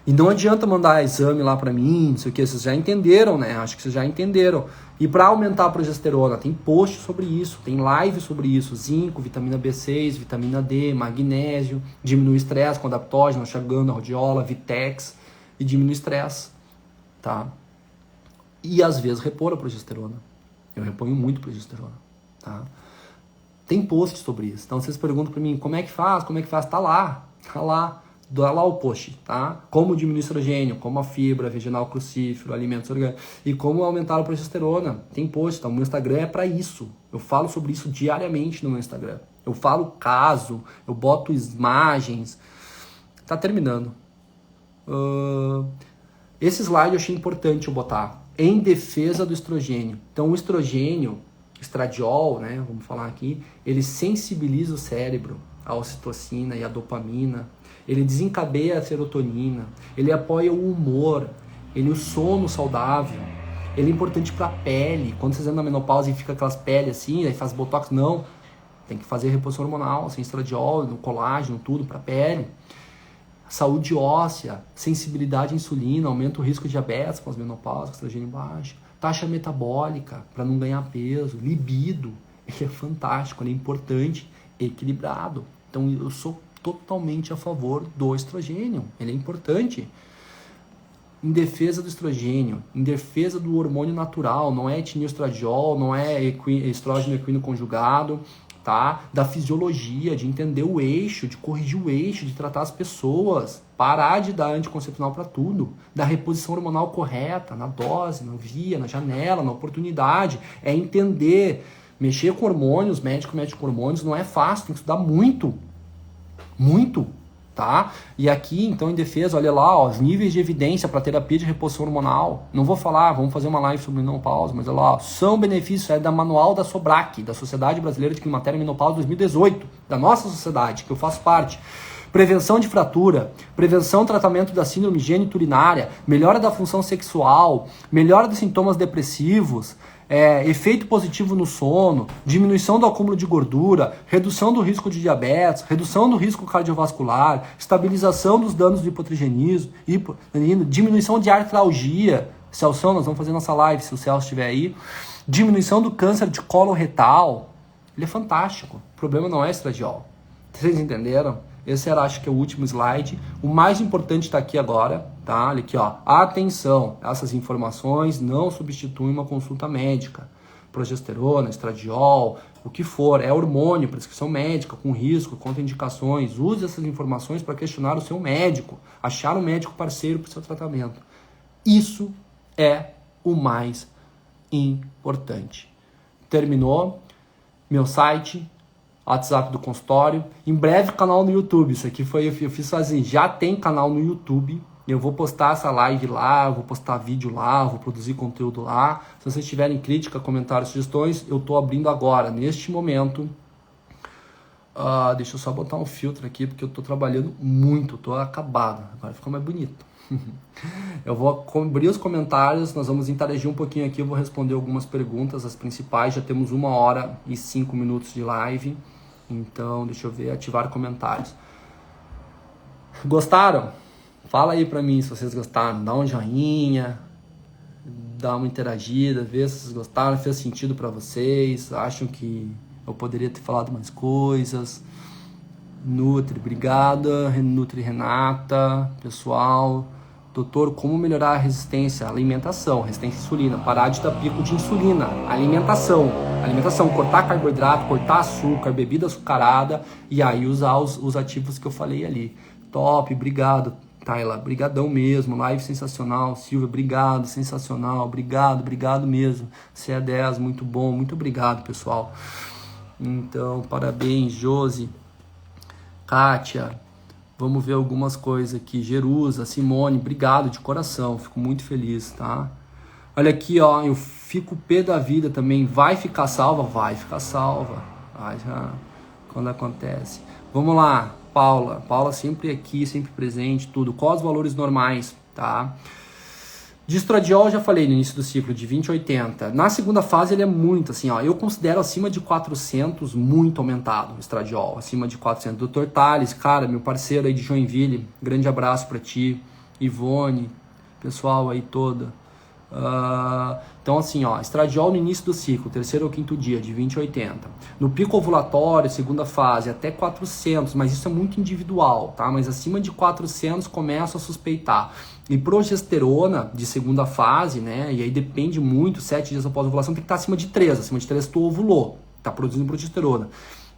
E não adianta mandar exame lá pra mim, não sei o que, vocês já entenderam, né? Acho que vocês já entenderam. E para aumentar a progesterona, tem post sobre isso, tem live sobre isso, zinco, vitamina B6, vitamina D, magnésio, diminui o estresse com adaptógeno, ashwagandha, rhodiola, Vitex, e diminui o estresse, tá? E às vezes repor a progesterona. Eu reponho muito progesterona, tá? Tem post sobre isso. Então vocês perguntam pra mim, como é que faz? Como é que faz? Tá lá. Dá lá o post, tá? Como diminuir estrogênio, como a fibra, vegetal crucífero, alimentos orgânicos e como aumentar a progesterona. Tem post, tá? O meu Instagram é para isso. Eu falo sobre isso diariamente no meu Instagram. Eu falo caso, eu boto imagens. Tá terminando. Esse slide eu achei importante eu botar. Em defesa do estrogênio. Então o estrogênio, estradiol, né? Vamos falar aqui, ele sensibiliza o cérebro à ocitocina e à dopamina. Ele desencadeia a serotonina, ele apoia o humor, o sono saudável, ele é importante para a pele. Quando vocês entram na menopausa e fica aquelas peles assim, aí faz botox, não. Tem que fazer reposição hormonal, sem estradiol, no colágeno, tudo para a pele. Saúde óssea, sensibilidade à insulina, aumenta o risco de diabetes com as menopausa, estrogênio baixo. Taxa metabólica, para não ganhar peso. Libido, ele é fantástico, ele é importante, equilibrado. Então eu sou totalmente a favor do estrogênio, ele é importante. Em defesa do estrogênio, em defesa do hormônio natural, não é etinilstradiol, não é estrógeno equino conjugado, tá? Da fisiologia, de entender o eixo, de corrigir o eixo, de tratar as pessoas, parar de dar anticoncepcional para tudo, da reposição hormonal correta, na dose, na via, na janela, na oportunidade, é entender, mexer com hormônios, médico mexe com hormônios, não é fácil, tem que estudar muito, tá? E aqui, então, em defesa, olha lá, ó, os níveis de evidência para terapia de reposição hormonal. Não vou falar, vamos fazer uma live sobre menopausa, mas olha lá, ó, são benefícios, é da manual da SOBRAC, da Sociedade Brasileira de Climatério e Menopausa 2018, da nossa sociedade, que eu faço parte. Prevenção de fratura, prevenção e tratamento da síndrome geniturinária, melhora da função sexual, melhora dos sintomas depressivos, efeito positivo no sono, diminuição do acúmulo de gordura, redução do risco de diabetes, redução do risco cardiovascular, estabilização dos danos do hipotrigenismo, diminuição de artralgia. Celso, nós vamos fazer nossa live se o Celso estiver aí. Diminuição do câncer de colo retal. Ele é fantástico. O problema não é estradiol. Vocês entenderam? Esse era, acho que é o último slide. O mais importante está aqui agora, tá? Olha aqui, ó. Atenção, essas informações não substituem uma consulta médica. Progesterona, estradiol, o que for, é hormônio, prescrição médica, com risco, contraindicações. Use essas informações para questionar o seu médico, achar um médico parceiro para o seu tratamento. Isso é o mais importante. Terminou? Meu site, WhatsApp do consultório, em breve canal no YouTube. Isso aqui foi, eu fiz sozinho, já tem canal no YouTube, eu vou postar essa live lá, eu vou postar vídeo lá, eu vou produzir conteúdo lá. Se vocês tiverem crítica, comentários, sugestões, eu tô abrindo agora, neste momento. Deixa eu só botar um filtro aqui, porque eu tô trabalhando muito, tô acabado, agora ficou mais bonito. Eu vou abrir os comentários, nós vamos interagir um pouquinho aqui, eu vou responder algumas perguntas, as principais. Já temos 1 hora e 5 minutos de live, então deixa eu ver, ativar comentários. Gostaram? Fala aí pra mim se vocês gostaram, dá um joinha, dá uma interagida, vê se vocês gostaram, fez sentido pra vocês, acham que eu poderia ter falado mais coisas. Nutri, obrigada, Nutri Renata, pessoal. Doutor, como melhorar a resistência? Alimentação, resistência à insulina, parar de dar pico de insulina, alimentação, cortar carboidrato, cortar açúcar, bebida açucarada e aí usar os ativos que eu falei ali. Top, obrigado, Tayla, brigadão mesmo, live sensacional, Silvia, obrigado, sensacional, obrigado mesmo, CE10, muito bom, muito obrigado, pessoal. Então, parabéns, Josi, Kátia, vamos ver algumas coisas aqui, Jerusa, Simone, obrigado de coração, fico muito feliz, tá? Olha aqui, ó, eu fico pé da vida também, vai ficar salva? Vai ficar salva, vai já, quando acontece. Vamos lá, Paula sempre aqui, sempre presente, tudo. Quais os valores normais, tá? De estradiol, já falei no início do ciclo, de 20 a 80. Na segunda fase ele é muito, assim, ó, eu considero acima de 400 muito aumentado, o estradiol, acima de 400. Dr. Thales, cara, meu parceiro aí de Joinville, grande abraço pra ti. Ivone, pessoal aí toda. Então assim, ó, estradiol no início do ciclo, terceiro ou quinto dia, de 20 a 80. No pico ovulatório, segunda fase, até 400, mas isso é muito individual, tá? Mas acima de 400 começa a suspeitar. E progesterona de segunda fase, né? E aí depende muito, 7 dias após a ovulação tem que estar acima de 3. Acima de 3 tu ovulou, tá produzindo progesterona.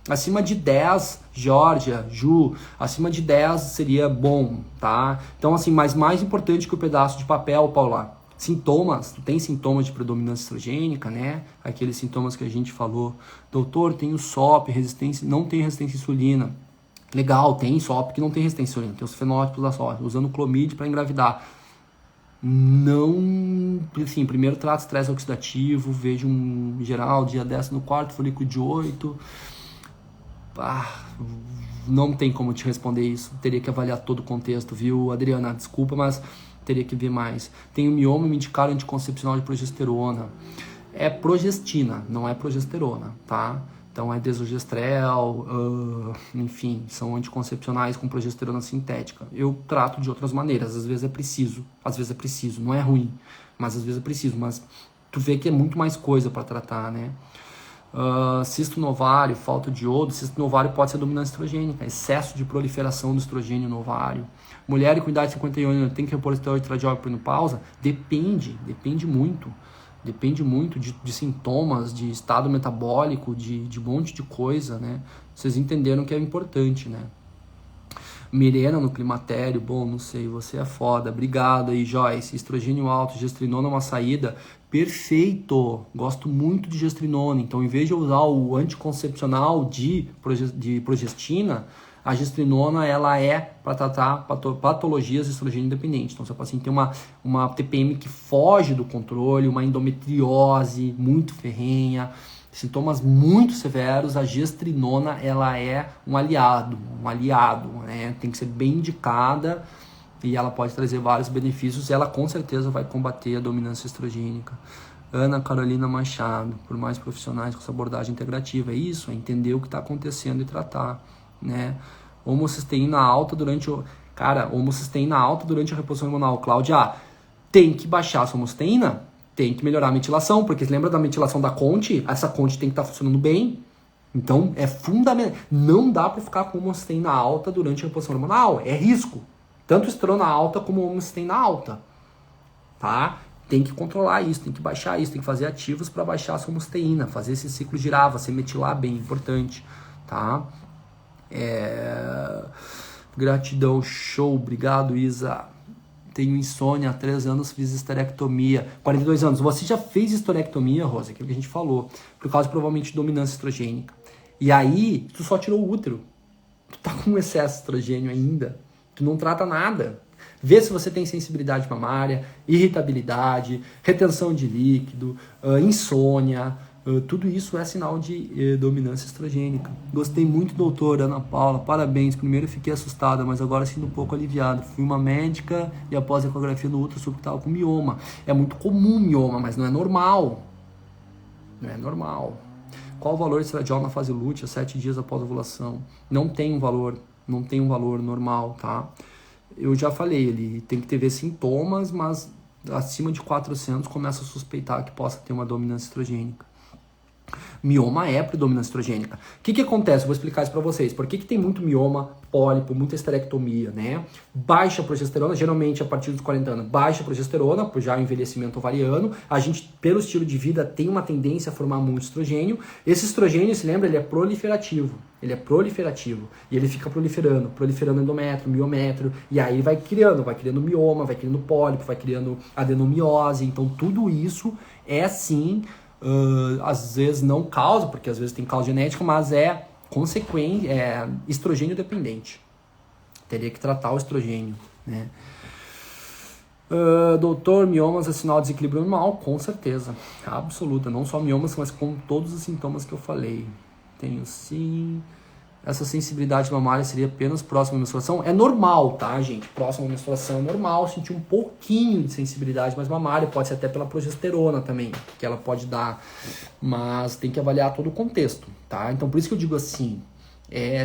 Acima de 10, Georgia, Ju, acima de 10 seria bom, tá? Então assim, mas mais importante que o pedaço de papel, Paula, sintomas, tu tem sintomas de predominância estrogênica, né? Aqueles sintomas que a gente falou. Doutor, tenho SOP, resistência, não tem resistência à insulina. Legal, tem SOP que não tem resistência à insulina, tem os fenótipos da SOP, usando clomid para engravidar. Não, assim, primeiro trata estresse oxidativo, vejo em geral, dia 10 no quarto, folículo de 8. Não tem como te responder isso, teria que avaliar todo o contexto, viu, Adriana? Desculpa, mas teria que ver mais. Tem o mioma, me indicaram anticoncepcional de progesterona. É progestina, não é progesterona, tá? Então é desogestrel, enfim, são anticoncepcionais com progesterona sintética. Eu trato de outras maneiras, às vezes é preciso, não é ruim, mas às vezes é preciso, mas tu vê que é muito mais coisa para tratar, né? Cisto no ovário, falta de iodo. Cisto no ovário pode ser dominância estrogênica, excesso de proliferação do estrogênio no ovário. Mulher com idade de 51 anos tem que repor esteroide estradiol por menopausa? Depende muito. Depende muito de sintomas, de estado metabólico, de um monte de coisa, né? Vocês entenderam que é importante, né? Mirena no climatério, bom, não sei, você é foda. Obrigado aí, Joyce. Estrogênio alto, gestrinona é uma saída. Perfeito! Gosto muito de gestrinona. Então, em vez de usar o anticoncepcional de progestina, a gestrinona ela é para tratar patologias estrogênio independentes. Então, se o paciente tem uma TPM que foge do controle, uma endometriose muito ferrenha, sintomas muito severos, a gestrinona ela é um aliado, né? Tem que ser bem indicada e ela pode trazer vários benefícios e ela com certeza vai combater a dominância estrogênica. Ana Carolina Machado, por mais profissionais com essa abordagem integrativa, é isso, é entender o que está acontecendo e tratar, né? Homocisteína alta durante homocisteína alta durante a reposição hormonal. Cláudia, tem que baixar a homocisteína? Tem que melhorar a metilação, porque você lembra da metilação da Conte? Essa Conte tem que estar funcionando bem. Então, é fundamental. Não dá para ficar com homocisteína alta durante a reposição hormonal. É risco. Tanto estrona alta como homocisteína alta. Tá? Tem que controlar isso, tem que baixar isso, tem que fazer ativos para baixar a homocisteína, fazer esse ciclo girar, você metilar bem, importante. Tá? Gratidão, show. Obrigado, Isa. Tenho insônia, há 3 anos fiz histerectomia. 42 anos. Você já fez histerectomia, Rosa? Aquilo que a gente falou. Por causa, provavelmente, de dominância estrogênica. E aí, tu só tirou o útero. Tu tá com excesso de estrogênio ainda. Tu não trata nada. Vê se você tem sensibilidade mamária, irritabilidade, retenção de líquido, insônia. Tudo isso é sinal de dominância estrogênica. Gostei muito, doutora Ana Paula. Parabéns. Primeiro fiquei assustada, mas agora sinto um pouco aliviado. Fui uma médica e após a ecografia do útero soube que estava com mioma. É muito comum mioma, mas não é normal. Não é normal. Qual o valor de estradiol na fase lútea 7 dias após a ovulação? Não tem um valor normal, tá? Eu já falei, ele tem que ter sintomas, mas acima de 400 começa a suspeitar que possa ter uma dominância estrogênica. Mioma é predominância estrogênica. O que acontece? Eu vou explicar isso para vocês. Por que tem muito mioma, pólipo, muita esterectomia, né? Baixa progesterona, geralmente a partir dos 40 anos, baixa progesterona, por já o envelhecimento ovariano. A gente, pelo estilo de vida, tem uma tendência a formar muito estrogênio. Esse estrogênio, se lembra, ele é proliferativo. Ele é proliferativo. E ele fica proliferando endométrio, miométrio. E aí vai criando mioma, vai criando pólipo, vai criando adenomiose. Então tudo isso é sim... às vezes não causa, porque às vezes tem causa genética, mas é consequência, é estrogênio dependente. Teria que tratar o estrogênio, né? Doutor, miomas é sinal de desequilíbrio normal? Com certeza, absoluta. Não só miomas, mas com todos os sintomas que eu falei. Tenho sim... Essa sensibilidade mamária seria apenas próxima à menstruação? É normal, tá, gente? Próxima à menstruação é normal sentir um pouquinho de sensibilidade mais mamária, pode ser até pela progesterona também, que ela pode dar, mas tem que avaliar todo o contexto, tá? Então, por isso que eu digo assim,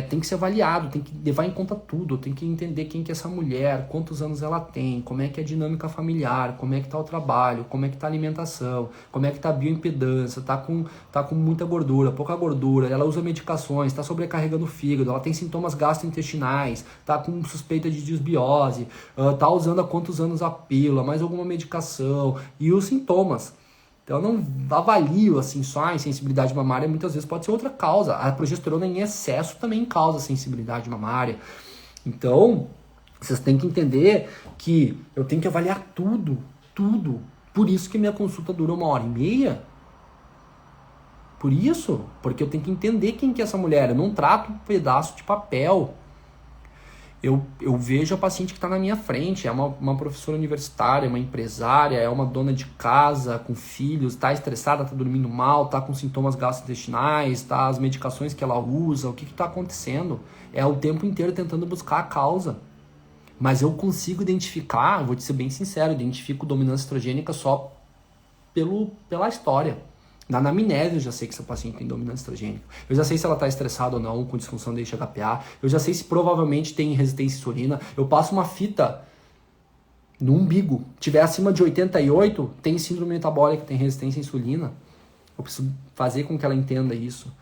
tem que ser avaliado, tem que levar em conta tudo, tem que entender quem que é essa mulher, quantos anos ela tem, como é que é a dinâmica familiar, como é que tá o trabalho, como é que tá a alimentação, como é que tá a bioimpedância, tá com muita gordura, pouca gordura, ela usa medicações, tá sobrecarregando o fígado, ela tem sintomas gastrointestinais, tá com suspeita de disbiose, tá usando há quantos anos a pílula, mais alguma medicação, e os sintomas. Então eu não avalio assim só a insensibilidade mamária, muitas vezes pode ser outra causa. A progesterona em excesso também causa sensibilidade mamária. Então, vocês têm que entender que eu tenho que avaliar tudo. Por isso que minha consulta dura 1h30. Por isso, porque eu tenho que entender quem que é essa mulher. Eu não trato um pedaço de papel. Eu vejo a paciente que está na minha frente, é uma professora universitária, uma empresária, é uma dona de casa com filhos, está estressada, está dormindo mal, está com sintomas gastrointestinais, tá, as medicações que ela usa, o que está acontecendo? É o tempo inteiro tentando buscar a causa. Mas eu consigo identificar, vou te ser bem sincero, identifico dominância estrogênica só pela história. Na anamnese eu já sei que essa paciente tem dominância estrogênica. Eu já sei se ela está estressada ou não, com disfunção de HPA. Eu já sei se provavelmente tem resistência à insulina. Eu passo uma fita no umbigo. Tiver acima de 88, tem síndrome metabólica, tem resistência à insulina. Eu preciso fazer com que ela entenda isso.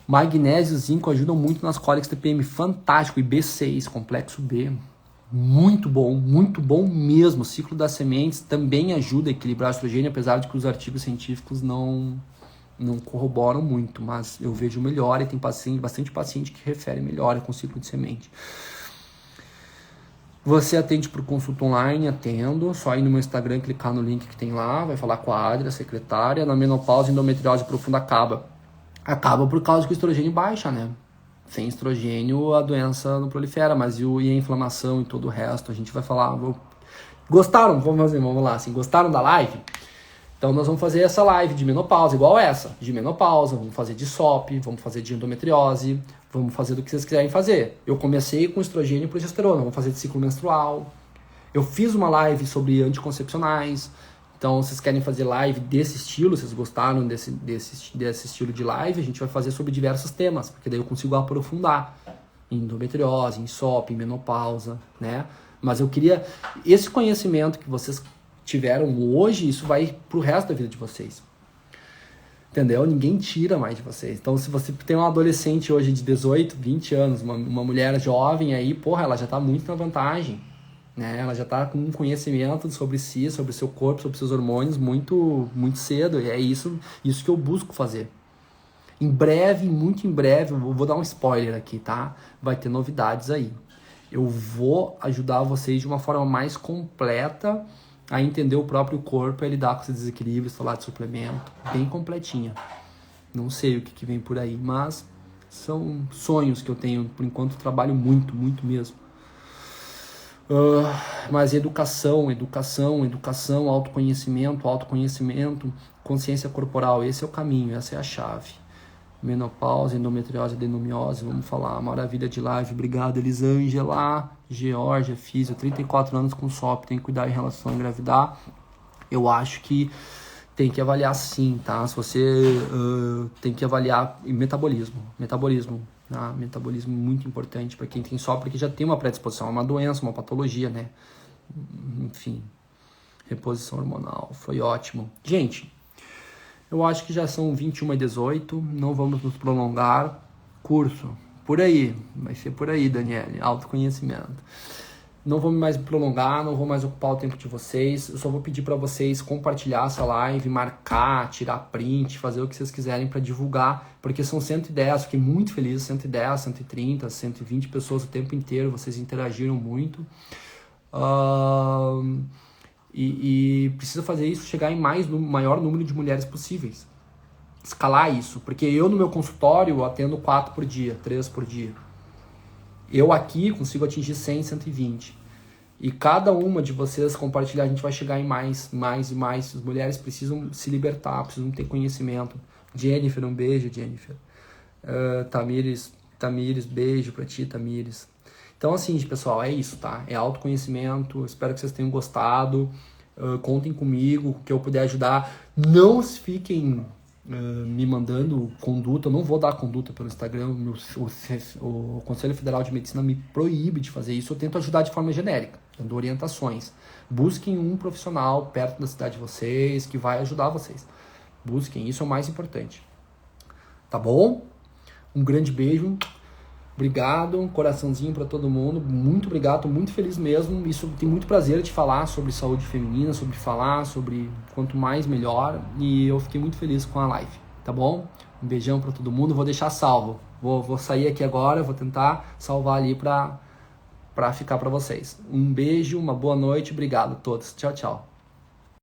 Magnésio e zinco ajudam muito nas cólicas TPM. Fantástico. E B6, complexo B. Muito bom mesmo. O ciclo das sementes também ajuda a equilibrar o estrogênio, apesar de que os artigos científicos não corroboram muito, mas eu vejo melhora e tem bastante paciente que refere melhora com o ciclo de semente. Você atende por consulta online? Atendo. Só ir no meu Instagram, clicar no link que tem lá, vai falar com a Adri, a secretária. Na menopausa, endometriose profunda acaba. Acaba por causa que o estrogênio baixa, né? Sem estrogênio a doença não prolifera, mas e a inflamação e todo o resto, a gente vai falar. Gostaram? Vamos lá, assim, gostaram da live? Então nós vamos fazer essa live de menopausa, igual essa, de menopausa, vamos fazer de SOP, vamos fazer de endometriose, vamos fazer do que vocês quiserem fazer. Eu comecei com estrogênio e progesterona, vamos fazer de ciclo menstrual. Eu fiz uma live sobre anticoncepcionais. Então, vocês querem fazer live desse estilo, vocês gostaram desse estilo de live, a gente vai fazer sobre diversos temas, porque daí eu consigo aprofundar em endometriose, em SOP, em menopausa, né? Mas eu queria, esse conhecimento que vocês tiveram hoje, isso vai pro resto da vida de vocês. Entendeu? Ninguém tira mais de vocês. Então, se você tem um adolescente hoje de 18, 20 anos, uma mulher jovem aí, porra, ela já tá muito na vantagem. Né? Ela já está com um conhecimento sobre si, sobre o seu corpo, sobre seus hormônios muito cedo. E é isso que eu busco fazer. Em breve, muito em breve, eu vou dar um spoiler aqui, tá? Vai ter novidades aí. Eu vou ajudar vocês de uma forma mais completa a entender o próprio corpo e a lidar com esse desequilíbrio, falar de suplemento, bem completinha. Não sei o que vem por aí, mas são sonhos que eu tenho. Por enquanto, eu trabalho muito mesmo. Mas educação, autoconhecimento, consciência corporal, esse é o caminho, essa é a chave. Menopausa, endometriose, adenomiose, vamos falar, maravilha de live, obrigado Elisângela, Georgia, Físio, 34 anos com SOP, tem que cuidar em relação a engravidar. Eu acho que tem que avaliar sim, tá? Se você tem que avaliar metabolismo, tá? Metabolismo muito importante para quem tem SOP, porque já tem uma predisposição, uma doença, uma patologia, né? Enfim, reposição hormonal, foi ótimo. Gente, Eu acho que já são 21h18, não vamos nos prolongar. Curso, por aí, vai ser por aí, Daniele, autoconhecimento. Não vou mais me prolongar, não vou mais ocupar o tempo de vocês. Eu só vou pedir para vocês compartilhar essa live, marcar, tirar print, fazer o que vocês quiserem para divulgar, porque são 110, fiquei muito feliz, 110, 130, 120 pessoas o tempo inteiro, vocês interagiram muito. E precisa fazer isso chegar em maior número de mulheres possíveis. Escalar isso, porque eu no meu consultório atendo 4 por dia, 3 por dia. Eu aqui consigo atingir 100, 120. E cada uma de vocês compartilhar, a gente vai chegar em mais e mais. As mulheres precisam se libertar, precisam ter conhecimento. Jennifer, um beijo, Jennifer. Tamires, beijo pra ti, Tamires. Então, assim, pessoal, é isso, tá? É autoconhecimento. Espero que vocês tenham gostado. Contem comigo, que eu puder ajudar. Não fiquem me mandando conduta. Eu não vou dar conduta pelo Instagram. O Conselho Federal de Medicina me proíbe de fazer isso. Eu tento ajudar de forma genérica, dando orientações. Busquem um profissional perto da cidade de vocês que vai ajudar vocês. Busquem, isso é o mais importante. Tá bom? Um grande beijo. Obrigado, um coraçãozinho para todo mundo. Muito obrigado, tô muito feliz mesmo. Isso tem muito prazer de falar sobre saúde feminina, sobre quanto mais melhor. E eu fiquei muito feliz com a live, tá bom? Um beijão para todo mundo. Vou deixar salvo. Vou sair aqui agora, vou tentar salvar ali para ficar para vocês. Um beijo, uma boa noite, obrigado a todos. Tchau, tchau.